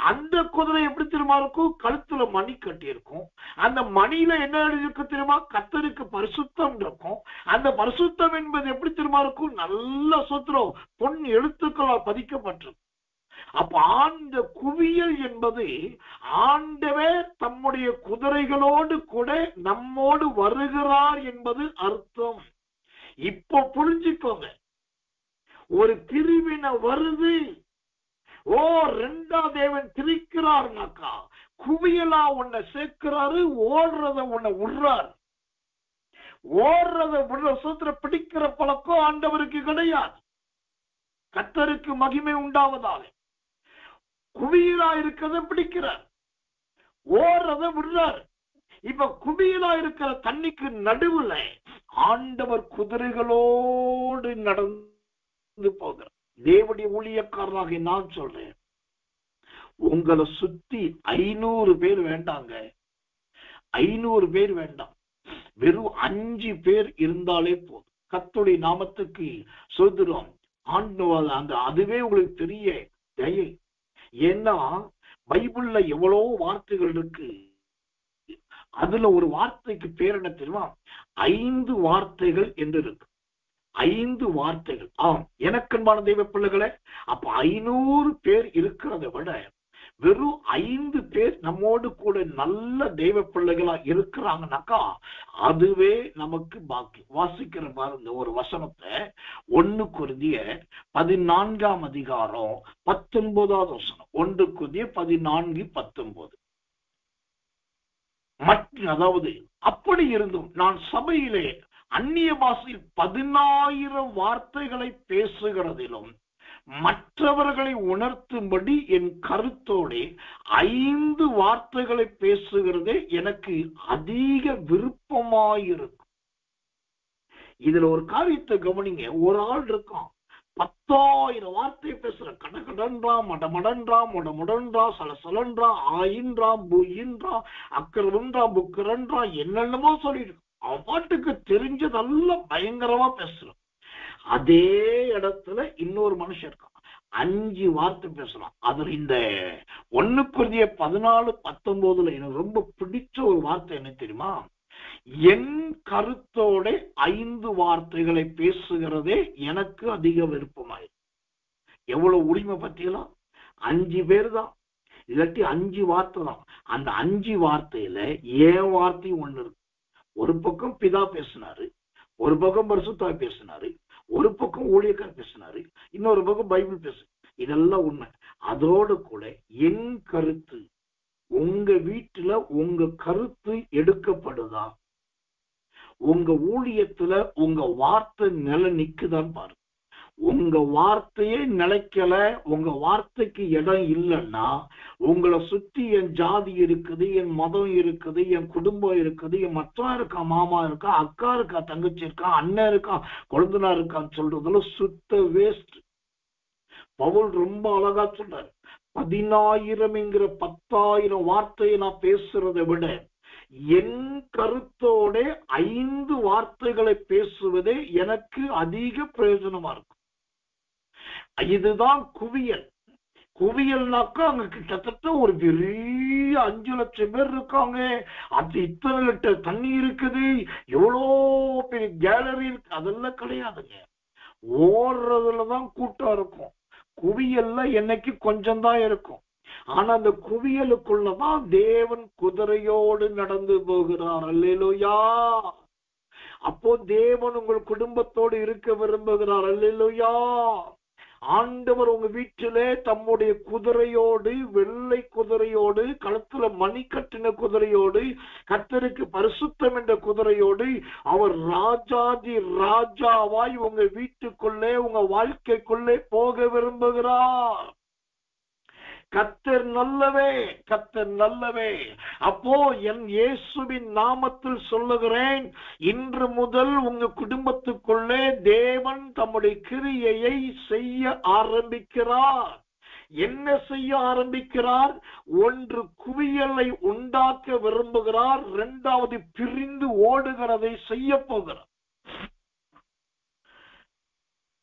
அந்த குதிரை எப்படி தெரியுமா இருக்கும்? கழுத்துல மணி கட்டி இருக்கும். அந்த மணியில என்ன இருக்கு தெரியுமா? கர்த்தருக்கு பரிசுத்தம் இருக்கும். அந்த பரிசுத்தம் என்பது எப்படி தெரியுமா இருக்கும்? நல்ல சூத்திரம் பொன் எழுத்துக்களால் பதிக்கப்பட்டிருக்கும். அப்ப ஆண்ட குவியல் என்பது ஆண்டவே தம்முடைய குதிரைகளோடு கூட நம்மோடு வருகிறார் என்பது அர்த்தம். இப்போ புரிஞ்சுக்கோங்க, ஒரு பிரிவினை வருது, ஓ ரெண்டாம் தேவன் பிரிக்கிறார்னாக்கா குவியலா உன்னை சேர்க்கிறாரு, ஓடுறத உன்னை விடுறாரு. ஓடுறத விடுற சூத்திர பிடிக்கிற பழக்கம் ஆண்டவருக்கு கிடையாது. கர்த்தருக்கு மகிமை உண்டாவதாக. குவியலா இருக்கிறத பிடிக்கிறார், ஓடுறத விடுறாரு. இப்ப குவியலா இருக்கிற தண்ணிக்கு நடுவுல ஆண்டவர் குதிரைகளோடு நடந்து போகிறார். தேவனுடைய ஊழியக்காரராக நான் சொல்றேன், உங்களை சுத்தி 500 பேர் வேண்டாங்க, 500 பேர் வேண்டாம், வெறும் 5 பேர் இருந்தாலே போதும். கர்த்தருடைய நாமத்துக்கு சொல்கிறோம். ஆண்டவர் அந்த அதுவே உங்களுக்கு பெரிய தயை. ஏன்னா பைபிள்ல எவ்வளவு வார்த்தைகள் இருக்கு, அதுல ஒரு வார்த்தைக்கு பேர் என்ன தெரியுமா? 5 வார்த்தைகள் என்று இருக்கு. 5 வார்த்தைகள். எனக்கன்பான தெய்வ பிள்ளைகளே, அப்ப 500 பேர் இருக்கிறத விட வெறும் 5 பேர் நம்மோடு கூட நல்ல தெய்வ பிள்ளைகளா இருக்கிறாங்கனாக்கா அதுவே நமக்கு பாக்கி. வாசிக்கிற பாருங்க ஒரு வசனத்தை, 1 கொரிந்தியர் 14ஆம் அதிகாரம் 19வது வசனம். 1 கொரிந்தியர் 14:19. அதாவது அப்படி இருந்தும் நான் சபையிலே அந்நிய பாஷையில் 10,000 வார்த்தைகளை பேசுகிறதிலும் மற்றவர்களை உணர்த்தும்படி என் கருத்தோடு 5 வார்த்தைகளை பேசுகிறதே எனக்கு அதிக விருப்பமாயிருக்கும். இதுல ஒரு காரியத்தை கவனிங்க. ஒரு ஆள் இருக்கான், 10,000 வார்த்தை பேசுற, கடகடன்றான், மடமடன்றான், முடமுடன்றான், சலசலன்றான், ஆயின்றான், பூயின்றான், அக்கரன்றான், புக்கரன்றான், என்னென்னமோ சொல்லிட்டு அவன் பாட்டுக்கு தெரிஞ்சதெல்லாம் பயங்கரமா பேசுறான். அதே இடத்துல இன்னொரு மனுஷன் இருக்கான், 5 வார்த்தை பேசலாம். அதுல இந்த 1 கொரிந்தியர் 14:19 எனக்கு ரொம்ப பிடிச்ச ஒரு வார்த்தை என்ன தெரியுமா? என் கருத்தோட 5 வார்த்தைகளை பேசுகிறதே எனக்கு அதிக விருப்பமாயிரு. எவ்வளவு உரிமை பத்தியெல்லாம்? 5 பேர் தான், இல்லாட்டி 5 வார்த்தை தான். அந்த 5 வார்த்தையில ஏன் வார்த்தையும் ஒண்ணு இருக்கு. ஒரு பக்கம் பிதா பேசினாரு, ஒரு பக்கம் பரிசுத்தாய் பேசினாரு, ஒரு பக்கம் ஊழியக்கார் பேசினாரு, இன்னொரு பக்கம் பைபிள் பேசு. இதெல்லாம் உண்மை. அதோடு கூட என் கருத்து, உங்க வீட்டுல உங்க கருத்து எடுக்கப்படுதா? உங்க ஊழியத்துல உங்க வார்த்தை நிலை நிக்குதான்னு பாருங்க. உங்க வார்த்தையே நிலைக்கல, உங்க வார்த்தைக்கு இடம் இல்லைன்னா உங்களை சுத்தி என் ஜாதி இருக்குது, என் மதம் இருக்குது, என் குடும்பம் இருக்குது, என் மச்சான் இருக்கா, மாமா இருக்கா, அக்கா இருக்கா, தங்கச்சி இருக்கா, அண்ணன் இருக்கா, கொழுந்தனா இருக்கான்னு சொல்றதுல சுத்த வேஸ்ட். பவுல் ரொம்ப அழகா சொல்றாரு, 10,000 10,000 வார்த்தையை நான் பேசுறதை விட என் கருத்தோட 5 வார்த்தைகளை பேசுவதே எனக்கு அதிக பிரயோஜனமா இருக்கும். இதுதான் குவியல். குவியல்னாக்கா அங்க கிட்டத்தட்ட ஒரு பெரிய 5 லட்சம் பேர் இருக்காங்க, அது இத்தனை லிட்டர் தண்ணி இருக்குது, எவ்வளோ பெரிய கேலரி இருக்கு, அதெல்லாம் கிடையாதுங்க. ஓடுறதுலதான் கூட்டம் இருக்கும். குவியல்ல என்னைக்கு கொஞ்சம் தான் இருக்கும். ஆனா அந்த குவியலுக்குள்ளதான் தேவன் குதிரையோடு நடந்து போகிறார். அல்லேலூயா. அப்போ தேவன் உங்கள் குடும்பத்தோடு இருக்க விரும்புகிறார். அல்லேலூயா. ஆண்டவர் உங்க வீட்டிலே தம்முடைய குதிரையோடு, வெள்ளை குதிரையோடு, கழுத்துல மணி கட்டின குதிரையோடு, கர்த்தருக்கு பரிசுத்தம் என்ற குதிரையோடு அவர் ராஜாதி ராஜாவாய் உங்க வீட்டுக்குள்ளே, உங்க வாழ்க்கைக்குள்ளே போக விரும்புகிறார். கர்த்தர் நல்லவே, கர்த்தர் நல்லவே. அப்போ என் இயேசுவின் நாமத்தில் சொல்லுகிறேன், இன்று முதல் உங்க குடும்பத்துக்குள்ளே தேவன் தம்முடைய கிரியையை செய்ய ஆரம்பிக்கிறார். என்ன செய்ய ஆரம்பிக்கிறார்? 1 குவியலை உண்டாக்க விரும்புகிறார், 2வது பிரிந்து ஓடுகிறதை செய்ய போகிறார்.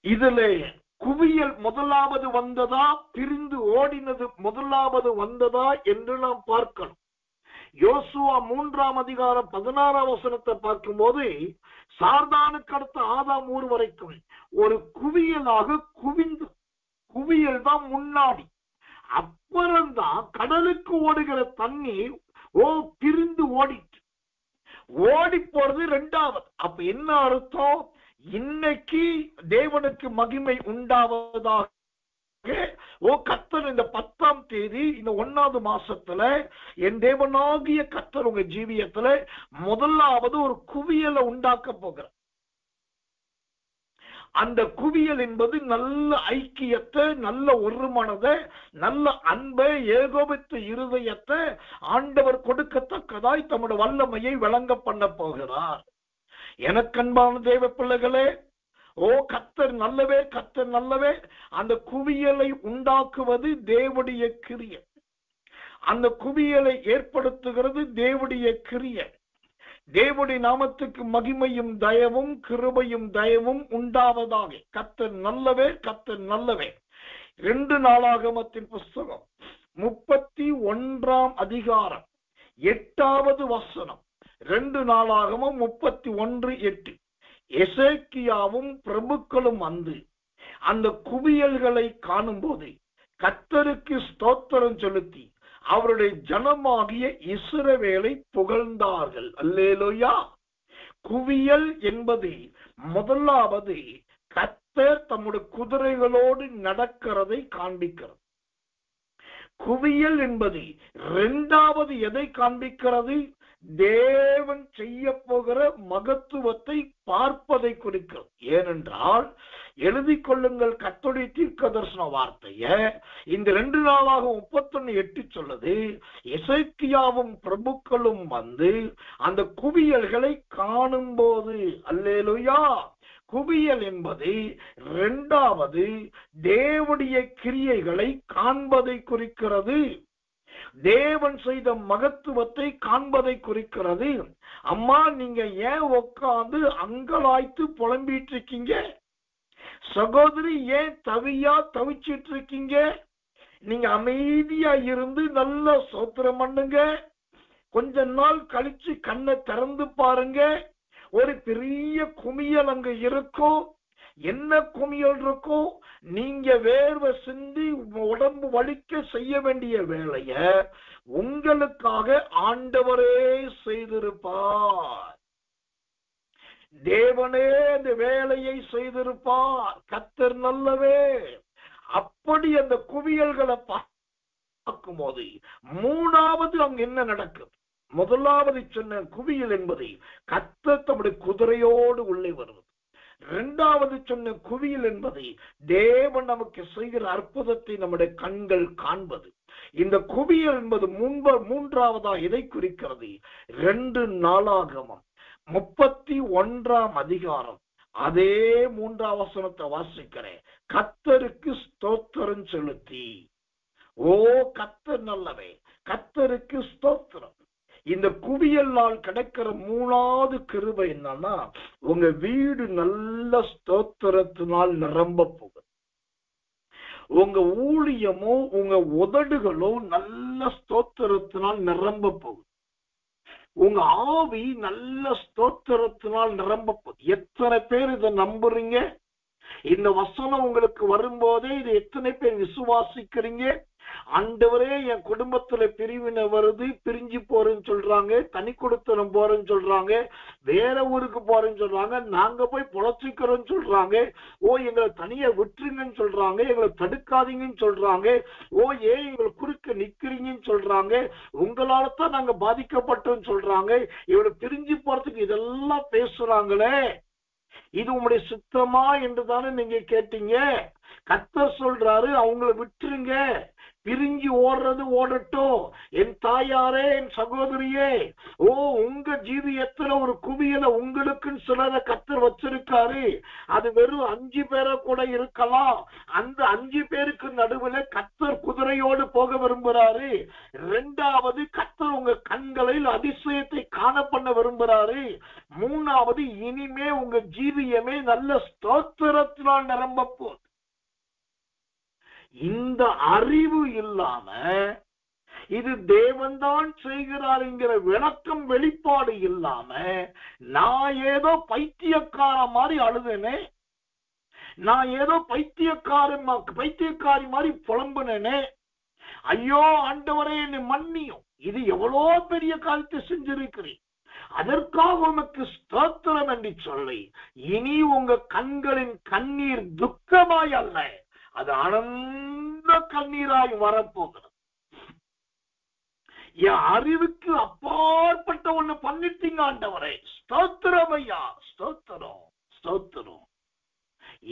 இதிலே குவியல் முதலாவது வந்ததா, பிரிந்து ஓடினது முதலாவது வந்ததா என்று நாம் பார்க்கணும். யோசுவா 3ஆம் அதிகாரம் 16ஆம் வசனத்தை பார்க்கும்போது, சார்தானுக்கு அடுத்த ஆதாம் ஊர் வரைக்கும் ஒரு குவியலாக குவிந்து, குவியல் தான் முன்னாடி, அப்புறம்தான் கடலுக்கு ஓடுகிற தண்ணீர் பிரிந்து ஓடி போறது இரண்டாவது. அப்ப என்ன அர்த்தம்? இன்னைக்கு தேவனுக்கு மகிமை உண்டாவதாக. கர்த்தர் இந்த 10ஆம் தேதி இந்த 1வது மாசத்துல என் தேவனாகிய கர்த்தர் உங்க ஜீவியத்துல முதலாவது ஒரு குவியலை உண்டாக்க போகிறார். அந்த குவியல் என்பது நல்ல ஐக்கியத்தை, நல்ல ஒரு மனதை, நல்ல அன்பை, ஏகோபித்த இருதயத்தை ஆண்டவர் கொடுக்கத்தக்கதாய் தம்முடைய வல்லமையை விளங்க பண்ண போகிறார். எனக்கன்பான தேவ பிள்ளைகளே, கர்த்தர் நல்லவே, கர்த்தர் நல்லவே. அந்த குவியலை உண்டாக்குவது தேவனுடைய கிரியை. அந்த குவியலை ஏற்படுத்துகிறது தேவனுடைய கிரியை. தேவனுடைய நாமத்துக்கு மகிமையும் தயவும் கிருபையும் தயவும் உண்டாவதாக. கர்த்தர் நல்லவே, கர்த்தர் நல்லவே. 2 நாளாகமத்தின் புஸ்தகம் 31ஆம் அதிகாரம் 8வது வசனம். 2 நாளாகமம் 31:8. எசேக்கியாவும் பிரபுக்களும் வந்து அந்த குவியல்களை காணும் போது கர்த்தருக்கு ஸ்தோத்திரம் செலுத்தி அவருடைய ஜனமாகிய இஸ்ரவேலை புகழ்ந்தார்கள். அல்லேலூயா. குவியல் என்பது முதலாவது கர்த்தர் தம்முடைய குதிரைகளோடு நடக்கிறதை காண்பிக்கிறது. குவியல் என்பது இரண்டாவது எதை காண்பிக்கிறது? தேவன் செய்ய போகிற மகத்துவத்தை பார்ப்பதை குறிக்கிறது. ஏனென்றால் எழுதி கொள்ளுங்கள், கர்த்தருடைய தீர்க்க தரிசன வார்த்தைய இந்த 2 நாளாக 31:8 சொல்லுது. எசேக்கியாவும் பிரபுக்களும் வந்து அந்த குவியல்களை காணும் போது, அல்லேலூயா, குவியல் என்பது இரண்டாவது தேவனுடைய கிரியைகளை காண்பதை குறிக்கிறது. தேவன் செய்த மகத்துவத்தை காண்பதை குறிக்கிறது. அம்மா, நீங்க ஏன் உட்கார்ந்து அங்கலாய்த்து புலம்பிட்டு இருக்கீங்க? சகோதரி, ஏன் தவிச்சிட்டு இருக்கீங்க? நீங்க அமைதியா இருந்து நல்ல ஸ்தோத்திரம் பண்ணுங்க. கொஞ்ச நாள் கழிச்சு கண்ணை திறந்து பாருங்க, ஒரு பெரிய குமியல் அங்க இருக்கும். என்ன குமியல் இருக்கும்? நீங்க வேர்வை சிந்தி உடம்பு வலிக்க செய்ய வேண்டிய வேலைய உங்களுக்காக ஆண்டவரே செய்திருப்பார். தேவனே அந்த வேலையை செய்திருப்பார். கர்த்தர் நல்லவே. அப்படி அந்த குவியல்களை பார்க்கும் போது மூணாவது அங்க என்ன நடக்குது? முதலாவது சொன்ன குவியல் என்பதை கர்த்தர் தம்முடைய குதிரையோடு உள்ளே வருவது. இரண்டாவது சொன்ன குவியல் என்பதை தேவன் நமக்கு செய்கிற அற்புதத்தை நம்முடைய கண்கள் காண்பது. இந்த குவியல் என்பது மூன்றாவதா எதை குறிக்கிறது? 2 நாளாகமம் 31ஆம் அதிகாரம் அதே 3ஆம் வசனத்தை வாசிக்கிறேன். கர்த்தருக்கு ஸ்தோத்திரம் செலுத்தி. கர்த்தர் நல்லவே, கர்த்தருக்கு ஸ்தோத்திரம். இந்த குவியலால் கிடைக்கிற 3வது கிருபை என்னன்னா, உங்க வீடு நல்ல ஸ்தோத்திரத்தினால் நிரம்ப போகுது. உங்க ஊழியமோ உங்க உதடுகளோ நல்ல ஸ்தோத்திரத்தினால் நிரம்ப போகுது. உங்க ஆவி நல்ல ஸ்தோத்திரத்தினால் நிரம்ப போகுது. எத்தனை பேர் இதை நம்புறீங்க? இந்த வசனம் உங்களுக்கு வரும்போதே இது எத்தனை பேர் விசுவாசிக்கிறீங்க? ஆண்டவரே, என் குடும்பத்துல பிரிவினை வருது, பிரிஞ்சு போறேன்னு சொல்றாங்க, தனி கொடுத்தனம் போறேன்னு சொல்றாங்க, வேற ஊருக்கு போறேன்னு சொல்றாங்க, நாங்க போய் பொழைச்சிக்கிறோம்னு சொல்றாங்க, எங்களை தனியா விட்டுருங்கன்னு சொல்றாங்க, எங்களை தடுக்காதீங்கன்னு சொல்றாங்க, ஏன் எங்களை குறுக்க நிக்கிறீங்கன்னு சொல்றாங்க, உங்களால தான் நாங்க பாதிக்கப்பட்டோம்னு சொல்றாங்க, இவளை பிரிஞ்சு போறதுக்கு இதெல்லாம் பேசுறாங்களே, இது உங்களுடைய சித்தமா என்று தானே நீங்க கேட்டீங்க. கர்த்தர் சொல்றாரு, அவங்கள விட்டுருங்க, பிரிஞ்சு ஓடுறது ஓடட்டும். என் தாயாரே, என் சகோதரியே, உங்க ஜீவியத்துல ஒரு குவியலை உங்களுக்குன்னு சிலரை கர்த்தர் வச்சிருக்காரு. அது வெறும் 5 பேரை கூட இருக்கலாம். அந்த 5 பேருக்கு நடுவில் கர்த்தர் குதிரையோடு போக விரும்புறாரு. 2வது, கர்த்தர் உங்க கண்களில் அதிசயத்தை காண பண்ண விரும்புறாரு. 3வது, இனிமே உங்க ஜீவியமே நல்ல ஸ்தோத்திரத்தினால் நிரம்ப போகுது. இந்த அறிவு இல்லாம இது தேவன்தான் செய்கிறார் என்கிற விளக்கம் வெளிப்பாடு இல்லாம நான் ஏதோ பைத்தியக்கார மாதிரி அழுதனே, நான் ஏதோ பைத்தியக்காரி மாதிரி புலம்புனேனே, ஐயோ ஆண்டவரே என்னை மன்னியும், இது எவ்வளோ பெரிய காரியத்தை செஞ்சிருக்கிறேன், அதற்காக உனக்கு ஸ்தோத்திரம் என்று சொல்லி இனி உங்க கண்களின் கண்ணீர் துக்கமாய் அல்ல, அது ஆனந்த கண்ணீராய் வரப்போகிறது. என் அறிவுக்கு அப்பாற்பட்ட ஒண்ணு பண்ணிட்டீங்க ஆண்டவரே, ஸ்தோத்திரம் ஐயா, ஸ்தோத்திரம் ஸ்தோத்திரம்.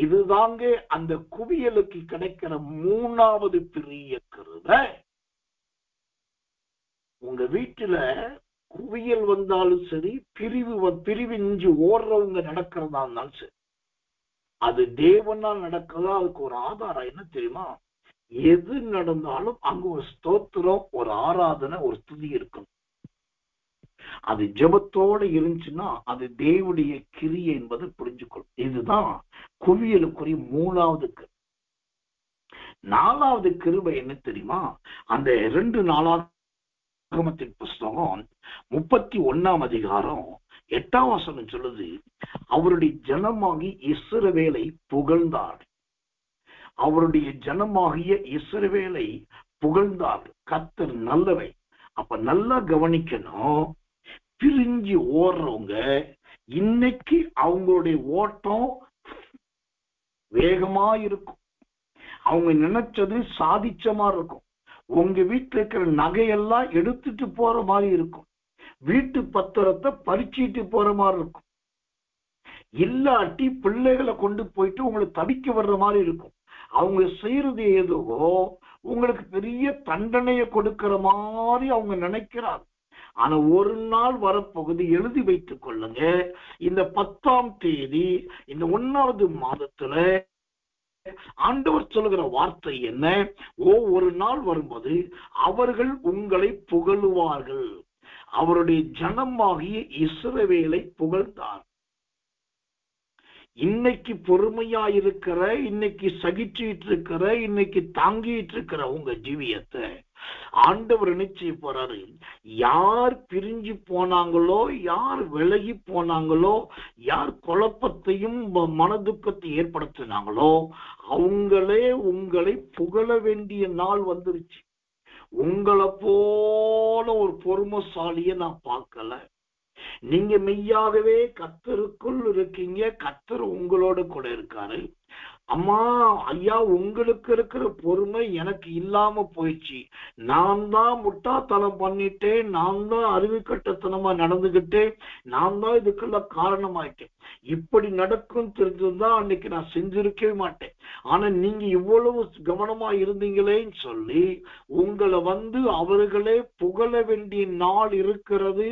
இதுதாங்க அந்த குவியலுக்கு கிடைக்கிற மூணாவது பெரிய கிருபை. உங்க வீட்டுல குவியல் வந்தாலும் சரி, பிரிவிஞ்சு ஓடுறவங்க நடக்கிறதா இருந்தாலும் சரி, அது தேவனால் நடக்கிறதா. அதுக்கு ஒரு ஆதாரம் என்ன தெரியுமா? எது நடந்தாலும் அங்க ஒரு ஸ்தோத்திரம், ஒரு ஆராதனை, ஒரு துதி இருக்கணும். அது ஜெபத்தோடு இருந்துச்சுன்னா அது தேவனுடைய கிரியை என்பதை புரிஞ்சுக்கொள்ளும். இதுதான் குவியலுக்குரிய மூணாவது கிருபை. நாலாவது கிருபை என்ன தெரியுமா? அந்த 2 நாளாகமத்தின் புஸ்தகம் 31ஆம் அதிகாரம் 8ஆம் வசனம் சொல்லுது, அவருடைய ஜனமாகி இஸ்ரவேலை புகழ்ந்தார். அவருடைய ஜனமாகிய இஸ்ரவேலை புகழ்ந்தார். கர்த்தர் நல்லவை. அப்ப நல்லா கவனிக்கணும், பிரிஞ்சு ஓடுறவங்க இன்னைக்கு அவங்களுடைய ஓட்டம் வேகமா இருக்கும். அவங்க நினைச்சது சாதிச்ச மாதிரி இருக்கும். உங்க வீட்டுல இருக்கிற நகையெல்லாம் எடுத்துட்டு போற மாதிரி இருக்கும். வீட்டு பத்திரத்தை பறிச்சிட்டு போற மாதிரி இருக்கும். இல்லாட்டி பிள்ளைகளை கொண்டு போயிட்டு உங்களுக்கு தவிக்க வர்ற மாதிரி இருக்கும். அவங்க செய்யறது ஏதோ உங்களுக்கு பெரிய தண்டனையை கொடுக்கிற மாதிரி அவங்க நினைக்கிறாங்க. ஆனா ஒரு நாள் வரப்போகுது, எழுதி வைத்துக் கொள்ளுங்க. இந்த 10ஆம் தேதி இந்த 1வது மாதத்துல ஆண்டவர் சொல்லுகிற வார்த்தை என்ன? ஒரு நாள் வரும்போது அவர்கள் உங்களை புகழுவார்கள். அவருடைய ஜனமாகிய இஸ்ரவேலை புகழ்ந்தார். இன்னைக்கு பொறுமையா இருக்கிற, இன்னைக்கு சகிச்சுட்டு இருக்கிற, இன்னைக்கு தாங்கிட்டு இருக்கிற உங்க ஜீவியத்தை ஆண்டவர் நிச்சய போறாரு. யார் பிரிஞ்சு போனாங்களோ, யார் விலகி போனாங்களோ, யார் குழப்பத்தையும் மனதுக்கத்தை ஏற்படுத்தினாங்களோ அவங்களே உங்களை புகழ வேண்டிய நாள் வந்துருச்சு. உங்களை போல ஒரு பொறுமைசாலிய நான் பார்க்கல. நீங்க மெய்யாகவே கர்த்தருக்குள் இருக்கீங்க, கர்த்தர் உங்களோட கூட இருக்காரு. அம்மா ஐயா, உங்களுக்கு இருக்கிற பொறுமை எனக்கு இல்லாம போயிடுச்சு. நான் தான் முட்டாத்தனம் பண்ணிட்டேன், நான் தான் அறிவு கட்டத்தனமா நடந்துகிட்டேன், நான் தான் இதுக்கெல்லாம் காரணமாயிட்டேன். இப்படி நடக்கும் தெரிஞ்சுதான் அன்னைக்கு நான் செஞ்சிருக்கவே மாட்டேன். ஆனா நீங்க இவ்வளவு கவனமா இருந்தீங்களேன்னு சொல்லி உங்களை அவர்களே புகழ வேண்டிய நாள் இருக்கிறது.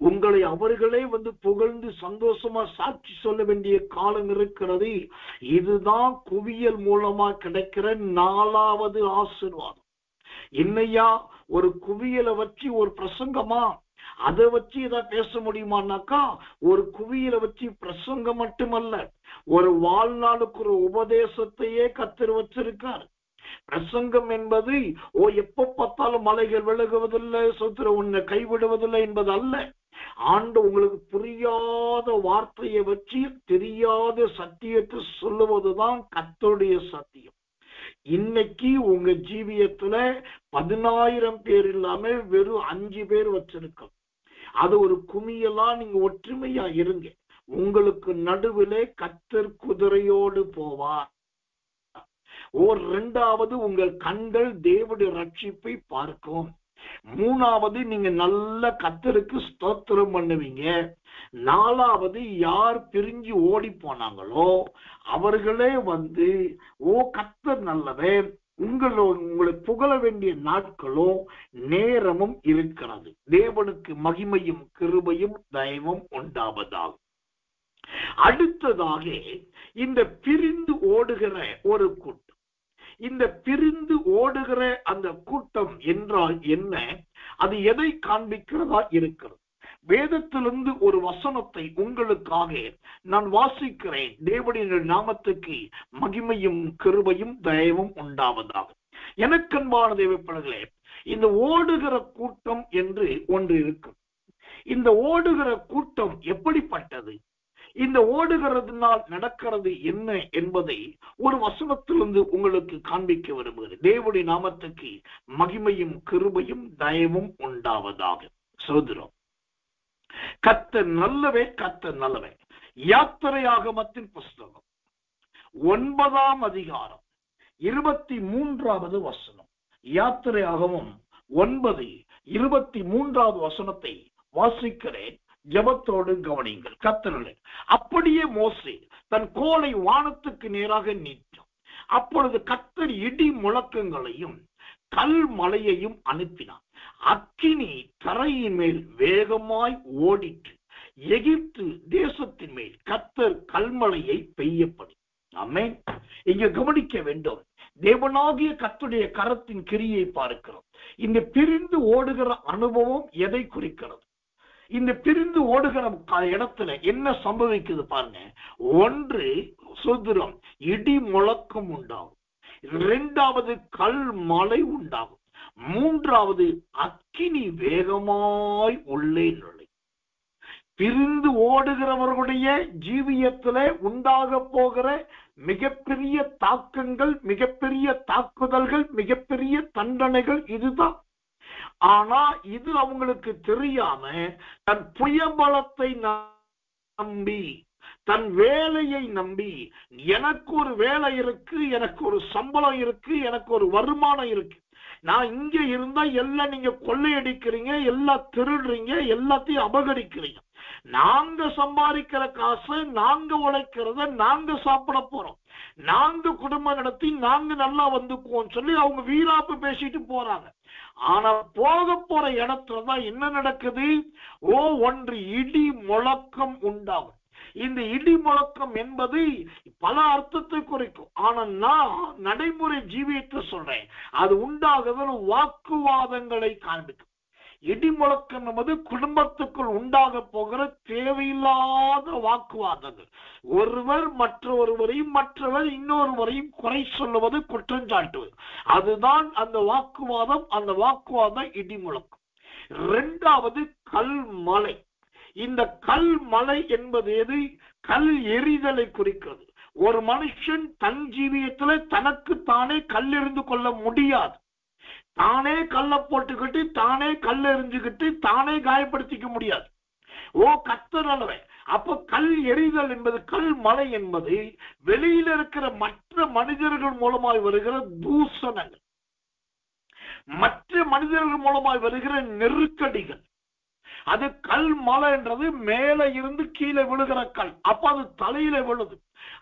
உங்களை அவர்களே புகழ்ந்து சந்தோஷமா சாட்சி சொல்ல வேண்டிய காலம் இருக்கிறது. இதுதான் குவியல் மூலமா கிடைக்கிற 4வது ஆசீர்வாதம். என்னையா ஒரு குவியலை வச்சு ஒரு பிரசங்கமா, அதை வச்சு இதான் பேச முடியுமானாக்கா, ஒரு குவியலை வச்சு பிரசங்கம் மட்டுமல்ல, ஒரு வாழ்நாளுக்கு ஒரு உபதேசத்தையே கர்த்தர் வச்சிருக்கார். பிரசங்கம் என்பது எப்ப பார்த்தாலும் மலைகள் விலகுவதில்லை, சொத்துர உன்னை கைவிடுவதில்லை என்பது அல்ல. ஆண்டு உங்களுக்கு புரியாத வார்த்தையை வச்சு தெரியாத சத்தியத்தை சொல்லுவதுதான் கர்த்தருடைய சத்தியம். இன்னைக்கு உங்க ஜீவியத்துல 10,000 பேர் இல்லாம வெறும் 5 பேர் வச்சிருக்கோம். அது ஒரு குமியலா நீங்க ஒற்றுமையா இருங்க. உங்களுக்கு நடுவிலே கர்த்தர் குதிரையோடு போவார். 2வது உங்கள் கண்கள் தேவனுடைய ரட்சிப்பை பார்க்கும். 3வது நீங்க நல்ல கர்த்தருக்கு ஸ்தோத்திரம் பண்ணுவீங்க. 4வது யார் பிரிஞ்சு ஓடி போனாங்களோ அவர்களே கர்த்தர் நல்லவர், உங்களை புகழ வேண்டிய நாட்களும் நேரமும் இருக்கிறது. தேவனுக்கு மகிமையும் கிருபையும் தயவும் உண்டாவதாகும். அடுத்ததாக இந்த பிரிந்து ஓடுகிற ஒரு கூட்டம். இந்த பிரிந்து ஓடுகிற அந்த கூட்டம் என்றால் என்ன? அது எதை காண்பிக்கிறதா இருக்கிறது? வேதத்திலிருந்து ஒரு வசனத்தை உங்களுக்காக நான் வாசிக்கிறேன். தேவனுடைய நாமத்துக்கு மகிமையும் கிருபையும் தயவும் உண்டாவதாக. எனக்கன்பான தேவப்பிள்ளைகளே, இந்த ஓடுகிற கூட்டம் என்று ஒன்று இருக்கும். இந்த ஓடுகிற கூட்டம் எப்படிப்பட்டது? இந்த ஓடுகிறதுனால் நடக்கிறது என்ன என்பதை ஒரு வசனத்திலிருந்து உங்களுக்கு காண்பிக்க விரும்புகிறேன். தேவனுடைய நாமத்துக்கு மகிமையும் கிருபையும் தயவும் உண்டாவதாக. சோதரம், கர்த்தர் நல்லவே, கர்த்தர் நல்லவே. யாத்திரையாகமத்தின் புஸ்தகம் 9ஆம் அதிகாரம் 23வது வசனம். யாத்திரையாகமம் 9:23வது வசனத்தை வாசிக்கிறேன். ஜெபத்தோடு கவனிங்கள். கர்த்தரே, அப்படியே மோசே தன் கோலை வானத்துக்கு நேராக நீட்டான். அப்பொழுது கர்த்தர் இடி முழக்கங்களையும் கல் மலையையும் அனுப்பினார். அக்கினி தரையின் மேல் வேகமாய் ஓடிற்று. எகிப்து தேசத்தின் மேல் கர்த்தர் கல்மலையை பெய்யப்படும். ஆமென். இங்க கவனிக்க வேண்டும், தேவனாகிய கர்த்தருடைய கரத்தின் கிரியை பார்க்கிறோம். இந்த பிரிந்து ஓடுகிற அனுபவம் எதை குறிக்கிறது? இந்த பிரிந்து ஓடுகிற இடத்துல என்ன சம்பவிக்குது பாருங்க. ஒன்று சுதந்திரம், இடி முழக்கம் உண்டாகும். இரண்டாவது கல் மலை உண்டாகும். மூன்றாவது அக்கினி வேகமாய் உள்ளே நுழை. பிரிந்து ஓடுகிறவர்களுடைய ஜீவியத்தில உண்டாக போகிற மிகப்பெரிய தாக்கங்கள், மிகப்பெரிய தாக்குதல்கள், மிகப்பெரிய தண்டனைகள் இதுதான். ஆனா இது அவங்களுக்கு தெரியாம தன் புயபலத்தை நம்பி, தன் வேலையை நம்பி, எனக்கு ஒரு வேலை இருக்கு, எனக்கு ஒரு சம்பளம் இருக்கு, எனக்கு ஒரு வருமானம் இருக்கு, நான் இங்க இருந்தா எல்லாம் நீங்க கொள்ளையடிக்கிறீங்க, எல்லாம் திருடுறீங்க, எல்லாத்தையும் அபகரிக்கிறீங்க, நாங்க சம்பாதிக்கிற காசு, நாங்க உழைக்கிறத நாங்க சாப்பிட போறோம், நாங்க குடும்பம் நடத்தி நாங்க நல்லா வந்துக்குவோம் சொல்லி அவங்க வீராப்பு பேசிட்டு போறாங்க. ஆனா போக போற இடத்துலதான் என்ன நடக்குது? ஒன்று இடி முழக்கம் உண்டாகும். இந்த இடி முழக்கம் என்பது பல அர்த்தத்தை குறிக்கும். ஆனா நான் நடைமுறை ஜீவியத்தை சொல்றேன், அது உண்டாகுதல் வாக்குவாதங்களை காண்பிக்கும். இடி முழக்கம் என்பது குடும்பத்துக்குள் உண்டாக போகிற தேவையில்லாத வாக்குவாதங்கள். ஒருவர் மற்றொருவரையும், மற்றவர் இன்னொருவரையும் குறை சொல்லுவது, குற்றஞ்சாட்டுவது, அதுதான் அந்த வாக்குவாதம். அந்த வாக்குவாதம் இடி முழக்கம். இரண்டாவது கல்மலை. இந்த கல்மலை என்பது எது? கல் எறிதலை குறிக்கிறது. ஒரு மனுஷன் தன் ஜீவியத்துல தனக்கு தானே கல் எறிந்து கொள்ள முடியாது. தானே கல்ல போட்டுக்கிட்டு, தானே கல் எறிஞ்சுக்கிட்டு, தானே காயப்படுத்திக்க முடியாது. கர்த்தர் நல்லவன். அப்ப கல் எறிதல் என்பது, கல் மலை என்பது வெளியில இருக்கிற மற்ற மனிதர்கள் மூலமாய் வருகிற தூஷணங்கள், மற்ற மனிதர்கள் மூலமாய் வருகிற நெருக்கடிகள். அது கல் மலை என்றது மேல இருந்து கீழே விழுகிற கல். அப்ப அது தலையில விழுது.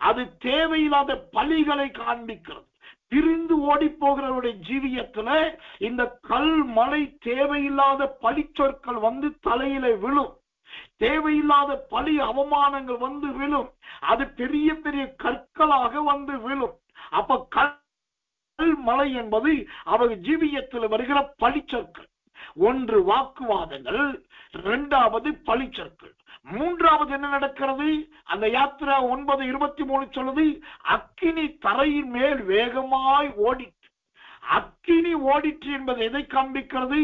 அது தேவையில்லாத பலிகளை காண்பிக்கிறது. பிரிந்து ஓடி போகிறவருடைய ஜீவியத்துல இந்த கல் மலை தேவையில்லாத பழி சொற்கள் வந்து தலையில விழும். தேவையில்லாத பழி அவமானங்கள் வந்து விழும். அது பெரிய பெரிய கற்களாக வந்து விழும். அப்ப கல் மலை என்பது அவர் ஜீவியத்தில் வருகிற பழி சொற்கள். ஒன்று வாக்குவாதங்கள், இரண்டாவது பழி சொற்கள். மூன்றாவது என்ன நடக்கிறது? அந்த யாத்திரை 9:23 சொல்லுது, அக்கினி தரையின் மேல் வேகமாய் ஓடிற்று. அக்கினி ஓடிற்று என்பது எதை காண்பிக்கிறது?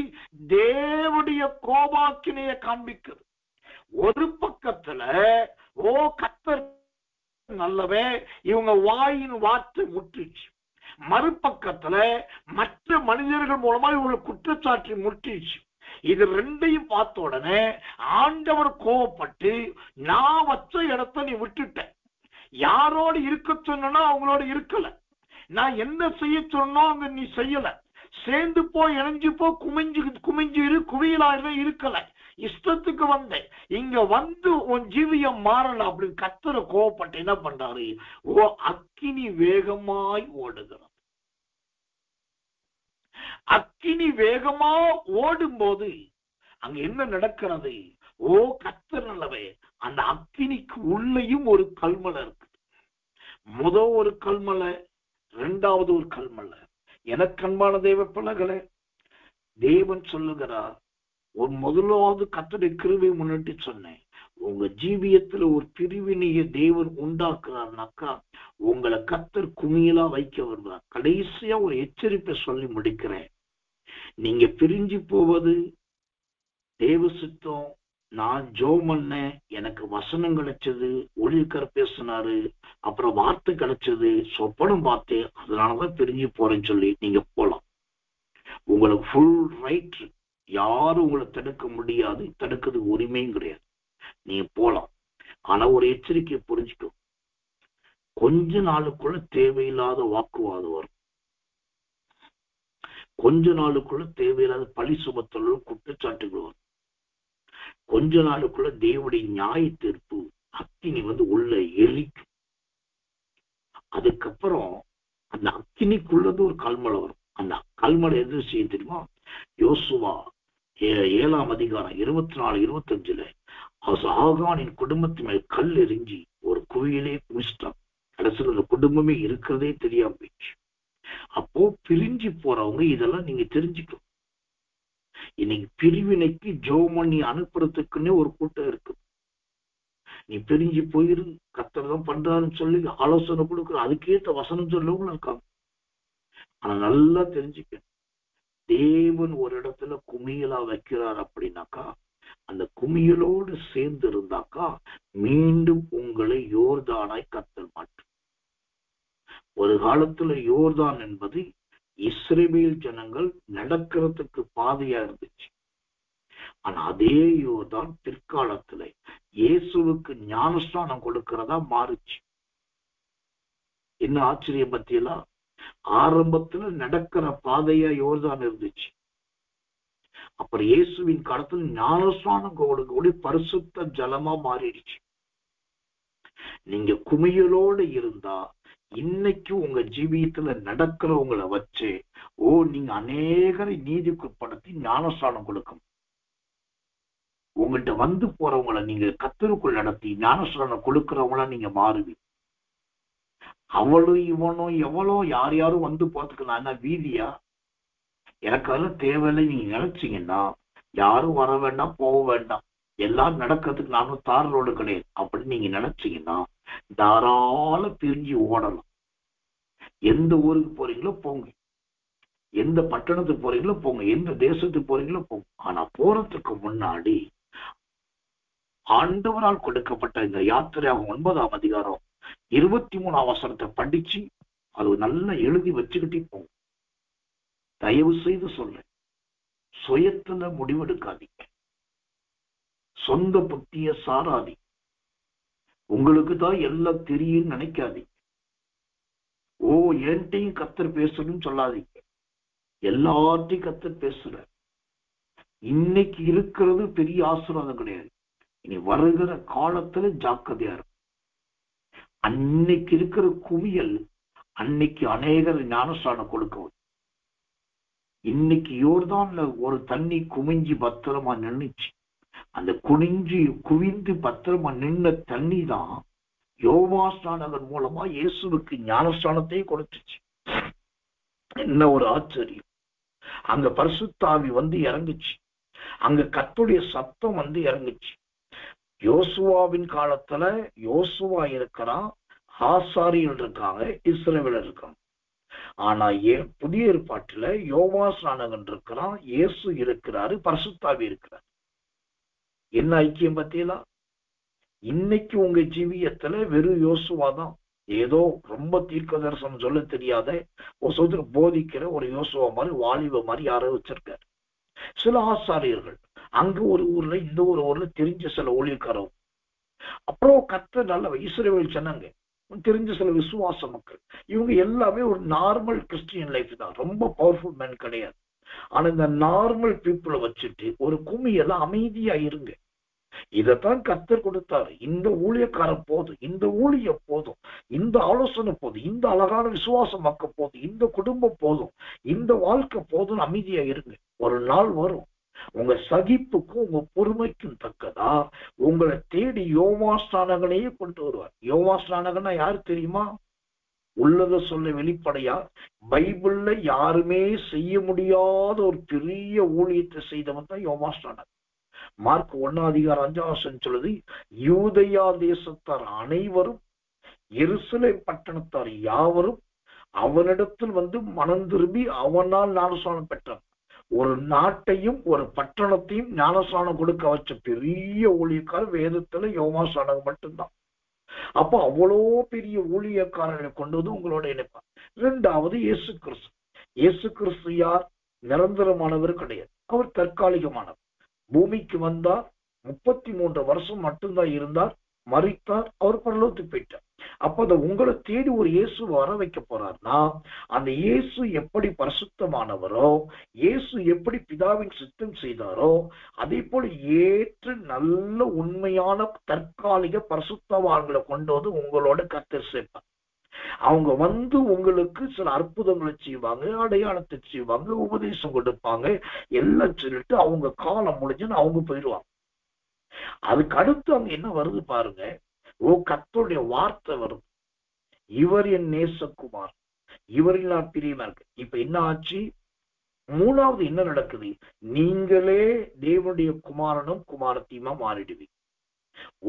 தேவனுடைய கோபாக்கினையை காண்பிக்கிறது. ஒரு பக்கத்துல கர்த்தர் நல்லவே, இவங்க வாயின் வார்த்தை முற்றிச்சு. மறுபக்கத்துல மற்ற மனிதர்கள் மூலமா இவங்க குற்றச்சாட்டு முற்றிச்சு. இது ரெண்டையும் பார்த்த உடனே ஆண்டவர் கோபப்பட்டு, நான் வச்ச இடத்தை நீ விட்டுட்ட, யாரோடு இருக்க சொன்னா அவங்களோட இருக்கல, நான் என்ன செய்ய சொன்னோம் அங்க நீ செய்யல, சேர்ந்து போ, இணைஞ்சு போ, குமிஞ்சு இரு, குவியலாக இருக்கல, இஷ்டத்துக்கு வந்தேன், இங்க வந்து உன் ஜீவியம் மாறல அப்படின்னு கர்த்தர் கோபப்பட்டு என்ன பண்றாரு? அக்கினி வேகமாய் ஓடுகிறார். அக்கினி வேகமா ஓடும் போது அங்க என்ன நடக்கிறது? கர்த்தர் நல்லவே, அந்த அக்கினிக்கு உள்ளேயும் ஒரு கல்மலை இருக்கு. முதல் ஒரு கல்மலை, இரண்டாவது ஒரு கல்மலை. எனக்கு அன்பான தேவ பிள்ளைகளே, தேவன் சொல்லுகிறார், ஒரு முதலாவது கர்த்தருடைய கிருபையை முன்னிட்டு சொன்னேன், உங்க ஜீவியத்துல ஒரு பிரிவினைய தேவன் உண்டாக்குறாருனாக்கா உங்களை கர்த்தர் குமியலா வைக்க வருவார். கடைசியா ஒரு எச்சரிப்பை சொல்லி முடிக்கிறேன். நீங்க பிரிஞ்சு போவது தேவ சித்தம் நான் ஜோம் பண்ணேன், எனக்கு வசனம் கிடைச்சது, ஊழியக்காரர் பேசினாரு, அப்புறம் வார்த்தை கிடைச்சது, சொப்பனம் பார்த்தேன், அதனாலதான் பிரிஞ்சு போறேன்னு சொல்லி நீங்க போலாம். உங்களுக்கு ஃபுல் ரைட். யாரும் உங்களை தடுக்க முடியாது, தடுக்கிறதுக்கு உரிமையும் கிடையாது. நீங்க போலாம். ஆனா ஒரு எச்சரிக்கையை புரிஞ்சுக்கும். கொஞ்ச நாளுக்குள்ள தேவையில்லாத வாக்குவாதம் வரும். கொஞ்ச நாளுக்குள்ள தேவையில்லாத பழி சுமத்தலும் குற்றச்சாட்டுகள் வரும். கொஞ்ச நாளுக்குள்ள தேவனுடைய நியாய தீர்ப்பு அக்கினி உள்ள எரிக்கும். அதுக்கப்புறம் அந்த அக்கினிக்குள்ளது ஒரு கல்மலை வரும். அந்த கல்மலை எது செய்ய தெரியுமா? யோசுவா 7ஆம் அதிகாரம் 24, 25 ஆகானின் குடும்பத்து மேல் கல் எரிஞ்சி ஒரு குவியிலே குமிச்சிட்டான். கடைசியில் அந்த குடும்பமே இருக்கிறதே தெரியாம போயிடுச்சு. அப்போ பிரிஞ்சு போறவங்க இதெல்லாம் நீங்க தெரிஞ்சுக்கணும். இன்னைக்கு பிரிவினைக்கு ஜோமணி அனுப்புறதுக்குன்னே ஒரு கூட்டம் இருக்கு. நீ பிரிஞ்சு போயிரு, கர்த்தர் தான் பண்றாருன்னு சொல்லி ஆலோசனை கொடுக்குற, அதுக்கேற்ற வசனம் சொல்லவங்களும் இருக்காங்க. ஆனா நல்லா தெரிஞ்சுக்க, தேவன் ஒரு இடத்துல குமியலா வைக்கிறார் அப்படின்னாக்கா, அந்த குமியலோடு சேர்ந்து இருந்தாக்கா மீண்டும் உங்களை யோர்தானாய் கர்த்தர் மாற்றும். ஒரு காலத்துல யோர்தான் என்பது இஸ்ரவேல் ஜனங்கள் நடக்கிறதுக்கு பாதையா இருந்துச்சு. ஆனா அதே யோர்தான் பிற்காலத்துல இயேசுவுக்கு ஞானஸ்நானம் கொடுக்கிறதா மாறுச்சு. என்ன ஆச்சரியம் பத்தியெல்லாம்? ஆரம்பத்துல நடக்கிற பாதையா யோர்தான் இருந்துச்சு. அப்புறம் இயேசுவின் காலத்துல ஞானஸ்நானம் கொடுக்க பரிசுத்த ஜலமா மாறிடுச்சு. நீங்க குமியலோடு இருந்தா இன்னைக்கு உங்க ஜீவியத்துல நடக்கிறவங்களை வச்சு நீங்க அநேகரை நீதிக்குட்படுத்தி ஞானஸ்நானம் கொடுக்கணும். உங்கள்கிட்ட போறவங்களை நீங்க கர்த்தருக்குள் நடத்தி ஞானஸ்நானம் கொடுக்கிறவங்களா நீங்க மாறுவீங்க. அவளும் இவனும் எவ்வளோ யார் யாரும் போறதுக்கு நான் என்ன வீதியா? எனக்கு அதெல்லாம் தேவையில்லை நீங்க நினைச்சீங்கன்னா யாரும் வர வேண்டாம், போக வேண்டாம், எல்லாம் நடக்கிறதுக்கு நானும் தார் ரோடு கிடையாது அப்படின்னு நீங்க நினைச்சீங்கன்னா தாராள பிரிஞ்சு ஓடலாம். எந்த ஊருக்கு போறீங்களோ போங்க, எந்த பட்டணத்துக்கு போறீங்களோ போங்க, எந்த தேசத்துக்கு போறீங்களோ போங்க. ஆனா போறதுக்கு முன்னாடி ஆண்டவரால் கொடுக்கப்பட்ட இந்த யாத்திரையாக 9ஆம் அதிகாரம் 23ஆம் வசனத்தை படிச்சு அது நல்லா எழுதி வச்சுக்கிட்டே போங்க. தயவு செய்து சொல்ல, சுயத்துல முடிவெடுக்காதீங்க, சொந்த புத்திய சாராதீங்க, உங்களுக்கு தான் எல்லாம் தெரியும் நினைக்காதீங்க. என்கிட்டையும் கர்த்தர் பேசணும்னு சொல்லாதீங்க. எல்லார்ட்டையும் கர்த்தர் பேசுற. இன்னைக்கு இருக்கிறது பெரிய ஆசீர்வாதம் கிடையாது. இனி வருகிற காலத்துல ஜாக்கிரதையா இருக்கும். அன்னைக்கு இருக்கிற குவியல் அன்னைக்கு அநேகர் ஞானஸ்நானம் கொடுக்க. இன்னைக்கு யோர்தான்ல ஒரு தண்ணி குமிஞ்சி பத்திரமா நின்னுச்சு. அந்த குவிந்து பத்திரமா நின்ன தண்ணி தான் யோவாஸ்நானகர் மூலமா இயேசுவுக்கு ஞானஸ்நானத்தை கொடுத்துச்சு. என்ன ஒரு ஆச்சரியம்! அங்க பரிசுத்த ஆவி இறங்குச்சு. அங்க கர்த்தருடைய சத்தம் இறங்குச்சு. யோசுவாவின் காலத்துல யோசுவா இருக்கிறான், ஆசாரியர்கள் இருக்காங்க, இஸ்ரவேலர் இருக்காங்க. ஆனா புதிய ஏற்பாட்டுல யோவாஸ்நானகன் இருக்கிறான், இயேசு இருக்கிறாரு, பரிசுத்த ஆவி இருக்கிறார். என்ன ஐக்கியம் பத்தியெல்லாம்? இன்னைக்கு உங்க ஜீவியத்துல வெறும் யோசுவா தான். ஏதோ ரொம்ப தீர்க்க தரிசனம் சொல்ல தெரியாத ஒரு போதிக்கிற ஒரு யோசுவா மாதிரி வாலிப மாதிரி யாரோ வச்சிருக்காரு. சில ஆசாரியர்கள் அங்க ஒரு ஊர்ல இந்த ஒரு ஊர்ல தெரிஞ்ச சில ஊழியக்காரர், அப்புறம் கர்த்தர் நல்ல இஸ்ரவேல் சொன்னாங்க தெரிஞ்ச சில விசுவாச மக்கள். இவங்க எல்லாமே ஒரு நார்மல் கிறிஸ்டியன் லைஃப் தான், ரொம்ப பவர்ஃபுல் மேன் கிடையாது. ஆனா இந்த நார்மல் பீப்புளை வச்சுட்டு ஒரு குமியெல்லாம் அமைதியா இருங்க. இதைத்தான் கர்த்தர் கொடுத்தாரு. இந்த ஊழியக்காரன் போதும், இந்த ஊழிய போதும், இந்த ஆலோசனை போதும், இந்த அழகான விசுவாசம் மக்க போதும், இந்த குடும்பம் போதும், இந்த வாழ்க்கை போதும், அமைதியா இருங்க. ஒரு நாள் வரும், உங்க சகிப்புக்கும் உங்க பொறுமைக்கும் தக்கதா உங்களை தேடி யோவாஸ்நானகனையே கொண்டு வருவார். யோவாஸ்நானகனா யாரு தெரியுமா? உள்ளத சொல்ல வெளிப்படையா பைபிள்ல யாருமே செய்ய முடியாத ஒரு பெரிய ஊழியத்தை செய்தவன் தான் யோவாஸ்நானகன். மார்க் 1ஆம் அதிகாரம் 5ஆம் வசனம் சொல்லுது, யூதேயா தேசத்தார் அனைவரும் எருசலேம் பட்டணத்தார் யாவரும் அவனிடத்தில் மனம் திரும்பி அவனால் ஞானஸ்நானம் பெற்றார். ஒரு நாட்டையும் ஒரு பட்டணத்தையும் ஞானஸ்நானம் கொடுக்க வச்ச பெரிய ஊழியக்காரர் வேதத்துல யோவான் ஸ்நானகன் மட்டும்தான். அப்போ அவ்வளோ பெரிய ஊழியக்காரர்களை கொண்டு வந்து உங்களோட இணைப்பார். இரண்டாவது இயேசு கிறிஸ்து. இயேசு கிறிஸ்து யார்? நிரந்தரமானவர் கிடையாது, அவர் தற்காலிகமானவர். பூமிக்கு வந்தார், 33 வருஷம் மட்டும்தான் இருந்தார், மரித்தார், அவர் பரலோகத்துக்கு போயிட்டார். அப்ப அதை உங்களை தேடி ஒரு இயேசு வர வைக்க போறார்னா, அந்த இயேசு எப்படி பரிசுத்தமானவரோ, இயேசு எப்படி பிதாவின் சித்தம் செய்தாரோ, அதே போல ஏற்று நல்ல உண்மையான தற்காலிக பரிசுத்தவான்களை கொண்டு வந்து உங்களோட கர்த்தர் சேர்ப்பார். அவங்க வந்து உங்களுக்கு சில அற்புதங்களை செய்வாங்க, அடையாளத்தை செய்வாங்க, உபதேசம் கொடுப்பாங்க, எல்லாம் சொல்லிட்டு அவங்க காலம் முடிஞ்சுன்னு அவங்க போயிடுவாங்க. அதுக்கு அடுத்து அங்க என்ன வருது பாருங்க, கர்த்தருடைய வார்த்தை வருது, இவர் என் நேசகுமார், இவரில் நான் பிரியமா இருக்கு. இப்ப என்ன ஆச்சு? மூணாவது என்ன நடக்குது? நீங்களே தேவனுடைய குமாரனும் குமாரத்தியுமா மாறிடுவீங்க.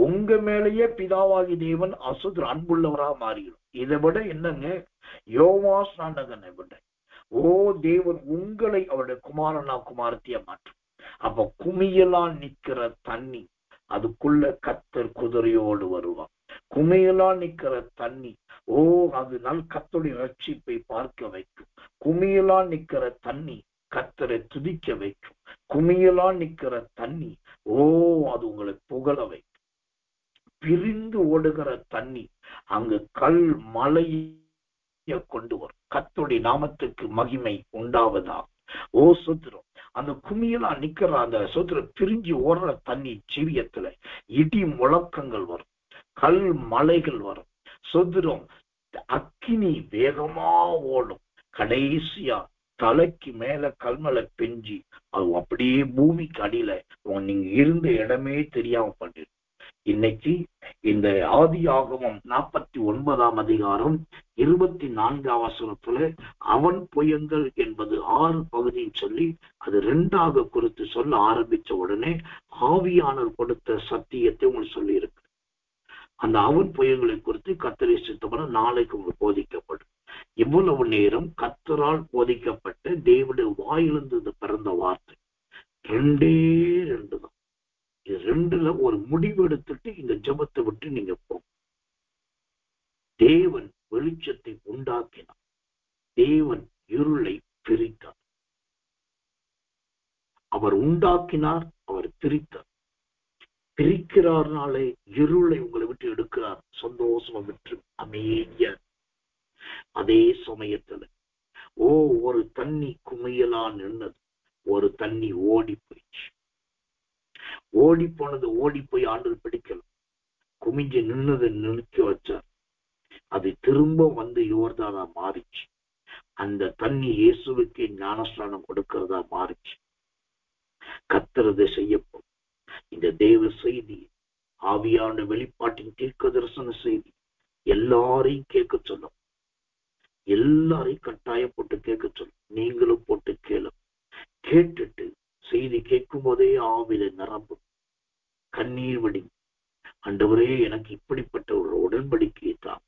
உங்க மேலேயே பிதாவாகி தேவன் அசுதர் அன்புள்ளவரா மாறிடும். இதை விட என்னங்க, யோவான் ஸ்நானகனை விட தேவன் உங்களை அவருடைய குமாரனா குமாரத்தியா மாற்றும். அப்ப குமியலா நிக்கிற தண்ணி, அதுக்குள்ள கர்த்தர் குதிரையோடு வருவான். குமியலா நிக்கிற தண்ணி, அது நாள் கர்த்தருடைய ரட்சிப்பை பார்க்க வைக்கும். குமியலா நிக்கிற தண்ணி கர்த்தரை துதிக்க வைக்கும். குமியலா நிக்கிற தண்ணி அது உங்களை புகழ வைக்கும். பிரிந்து ஓடுகிற தண்ணி அங்கு கல் மலையை கொண்டு வரும். கர்த்தருடைய நாமத்துக்கு மகிமை உண்டாவதா. சுத்திரம் அந்த குமியலா நிக்கிற அந்த சுத்திரம் பிரிஞ்சு ஓடுற தண்ணி ஜீவியத்துல இடி முழக்கங்கள் வரும், கல் மலைகள் வரும், சுத்திரம் அக்கினி வேகமா ஓடும். கடைசியா தலைக்கு மேல கல்மலை பெஞ்சி அது அப்படியே பூமிக்கு அடியில நீங்க இருந்த இடமே தெரியாம பண்ணிடும். இன்னைக்கு இந்த ஆதியாகமம் 49ஆம் அதிகாரம் 24ஆம் வசனத்துல அவன் புயங்கள் என்பது 6 பகுதின்னு சொல்லி அது 2ஆக குறித்து சொல்ல ஆரம்பிச்ச உடனே ஆவியானவர் கொடுத்த சத்தியத்தை உங்களுக்கு சொல்லி இருக்கு. அந்த அவன் புயங்களை குறித்து கர்த்தரை சித்தமான நாளைக்கு உங்களுக்கு போதிக்கப்படும். இவ்வளவு நேரம் கர்த்தரால் போதிக்கப்பட்ட தேவனுடைய வாயிலிருந்து பிறந்த வார்த்தை 2 தான். இது 2ல ஒரு முடிவு எடுத்துட்டு இந்த ஜெபத்தை விட்டு நீங்க போங்க. தேவன் வெளிச்சத்தை உண்டாக்கினார், தேவன் இருளை பிரித்தார். அவர் உண்டாக்கினார், அவர் பிரித்தார். பிரிக்கிறார்னாலே இருளை உங்களை விட்டு எடுக்கிறார், சந்தோஷமா விட்டு அமைதியா. அதே சமயத்துல ஒரு தண்ணி குமையலா நின்னது, ஒரு தண்ணி ஓடி போயிடுச்சு. ஓடி போனது ஓடி போய் ஆண்டவர் பிடிக்கலாம், குமிஞ்சு நின்னதை நிற்க வச்சார். அது திரும்ப வந்து யோர்தானா மாறிச்சு. அந்த தண்ணி இயேசுவுக்கு ஞானஸ்நானம் கொடுக்கிறதா மாறிச்சு. கர்த்தரதை செய்யப்படும். இந்த தேவ செய்தி, ஆவியான வெளிப்பாட்டின் தீர்க்க தரிசன செய்தி எல்லாரையும் கேட்க சொல்லும். எல்லாரையும் கட்டாயம் போட்டு கேட்க சொல்லும். நீங்களும் போட்டு கேட்டுட்டு செய்தி கேட்கும் போதே ஆவில நிரம்பும், கண்ணீர் வடி. ஆண்டவரே, எனக்கு இப்படிப்பட்ட ஒரு உடன்படிக்கையை தான்.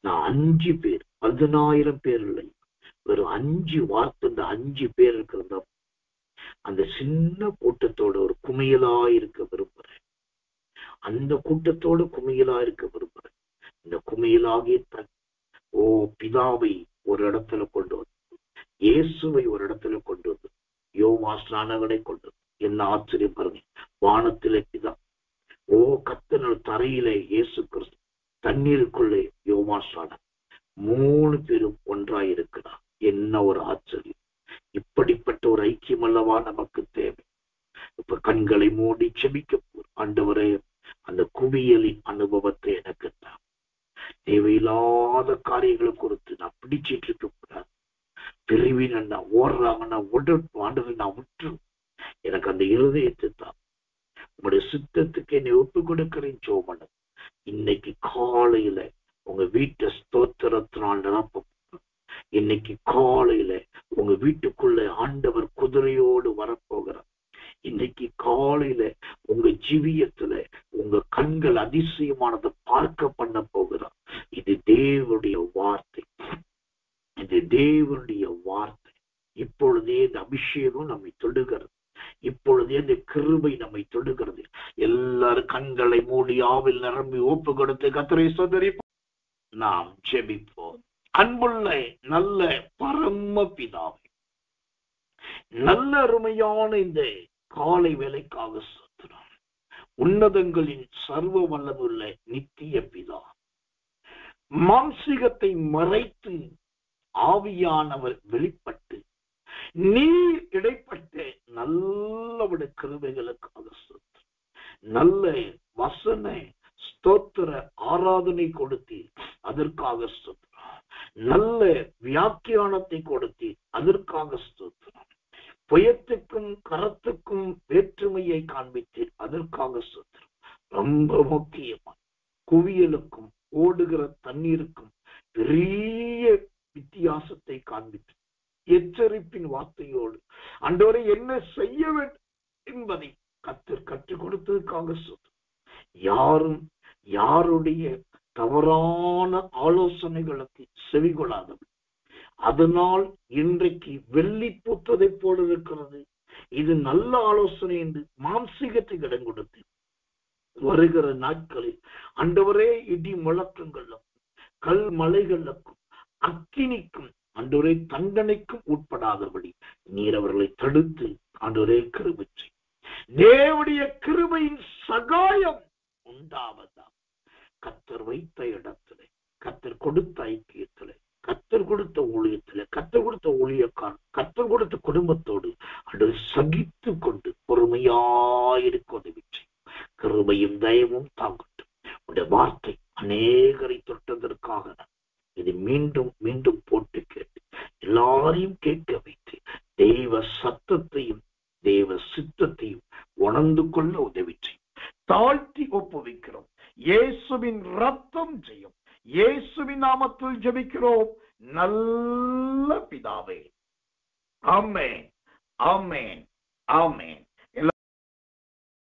நான் 5 பேர், 10,000 பேர் இல்லை, வெறும் 5 வார்த்தை, இந்த 5 பேர் இருக்கிறதா அந்த சின்ன கூட்டத்தோட ஒரு குமையலா இருக்க விரும்புறேன். அந்த கூட்டத்தோட குமையலா இருக்க விரும்புறேன். இந்த குமையலாகிய பிதாவை ஒரு இடத்துல கொண்டு வந்து, இயேசுவை ஒரு இடத்துல கொண்டு வந்து, யோவான் ஸ்நானகனை கொண்டு வந்து. என்ன ஆச்சரியம் பாருங்க, வானத்திலே பிதா, கர்த்தர் தரையிலே இயேசு கிறிஸ்து, தண்ணீருக்குள்ளே யோவான் ஸ்நானகன், 3 பேரும் ஒன்றாயிருக்கிறார். என்ன ஒரு ஆச்சரியம்! இப்படிப்பட்ட ஒரு ஐக்கியம் அல்லவா நமக்கு தேவை. இப்ப கண்களை மூடி செபிக்க போர். ஆண்டவரே, அந்த குவியலின் அனுபவத்தை எனக்கு தான். தேவையில்லாத காரியங்களை குறித்து நான் பிடிச்சிட்டு இருக்க கூடாது. பிரிவின் ஓடுறாங்கன்னா ஆண்டவரை நான் விட்டு எனக்கு அந்த இருதயத்தை தான். உங்களுடைய சித்தத்துக்கு என்னை ஒப்பு கொடுக்கிறேன். சோமன இன்னைக்கு காலையில உங்க வீட்டை ஸ்தோத்திரத்தினால் நிரப்ப. இன்னைக்கு காலையில உங்க வீட்டுக்குள்ள ஆண்டவர் குதிரையோடு வரப்போகிறார். இன்னைக்கு காலையில உங்க ஜீவியத்துல உங்க கண்கள் அதிசயமானதை பார்க்க பண்ண போகிறார். இது தேவனுடைய வார்த்தை, இது தேவனுடைய வார்த்தை. இப்பொழுதே இந்த அபிஷேகம் நம்மை தொடுகிறது. இப்பொழுதே இந்த கிருபை நம்மை தொடுகிறது. எல்லாரும் கண்களை மூடி ஆவில் நிரம்பி ஒப்பு கொடுத்து கர்த்தரை ஸ்தோத்திரிப்போம். நாம் ஜெபிப்போம். அன்புள்ள நல்ல பரம பிதாவே, நல்ல அருமையான இந்த காலை வேளைக்காக ஸ்தோத்திரம். உன்னதங்களின் சர்வ வல்லமுள்ள நித்திய பிதா, மாம்சீகத்தை மறைத்து ஆவியானவர் வெளிப்பட்டு நீர் இடைப்பட்ட நல்லவட கிருபைகளுக்காக ஸ்தோத்திரம். நல்ல வசன ஸ்தோத்திர ஆராதனை கொடுத்து அதற்காக ஸ்தோத்திரம். நல்ல வியாக்கியானத்தை கொடுத்து அதற்காக ஸ்தோத்திரம். புயத்துக்கும் கரத்துக்கும் வேற்றுமையை காண்பித்து அதற்காக ஸ்தோத்திரம். ரொம்ப முக்கியமா குவியலுக்கும் ஓடுகிற தண்ணீருக்கும் பெரிய வித்தியாசத்தை காண்பித்து எச்சரிப்பின் வார்த்தையோடு ஆண்டவரே என்ன செய்ய வேண்டும் என்பதை கர்த்தர் கற்றுக் கொடுத்ததுக்காக சொல்றேன். யாரும் யாருடைய தவறான ஆலோசனைகளுக்கு செவிகொள்ளாதவர். அதனால் இன்றைக்கு வெள்ளி பூத்ததை போல இருக்கிறது. இது நல்ல ஆலோசனை என்று மாம்சீகத்துக்கு இடம் கொடுத்து வருகிற நாட்களில் ஆண்டவரே இடி முழக்கங்களுக்கும் கல் மலைகளுக்கும் அக்கினிக்கும் ஆண்டவரே தண்டனைக்கும் உட்படாதபடி நீர் அவர்களை தடுத்து ஆண்டவரே கிருபை செய். தேவனுடைய கிருபையின் சகாயம் உண்டாவதா. கர்த்தர் வைத்த இடத்திலே, கர்த்தர் கொடுத்த ஐக்கியத்திலே, கர்த்தர் கொடுத்த ஊழியத்திலே, கர்த்தர் கொடுத்த ஊழியக்காரன், கர்த்தர் கொடுத்த குடும்பத்தோடு அது சகித்து கொண்டு பொறுமையாயிருக்க உதவி செய். கிருபையும் தயவும் தாங்கட்டும். உடைய வார்த்தை அநேகரை தொட்டதற்காக இது மீண்டும் மீண்டும் போட்டு கேட்டு எல்லாரையும் கேட்க வைத்து தெய்வ சத்தத்தையும் தெய்வ சித்தத்தையும் உணர்ந்து கொள்ள உதவி செய்யும். தாழ்த்தி ஒப்புவிக்கிறோம். இயேசுவின் ரத்தம் செய்யும். இயேசுவின் நாமத்தில் ஜெபிக்கிறோம் நல்ல பிதாவே. ஆமென், ஆமென், ஆமென்.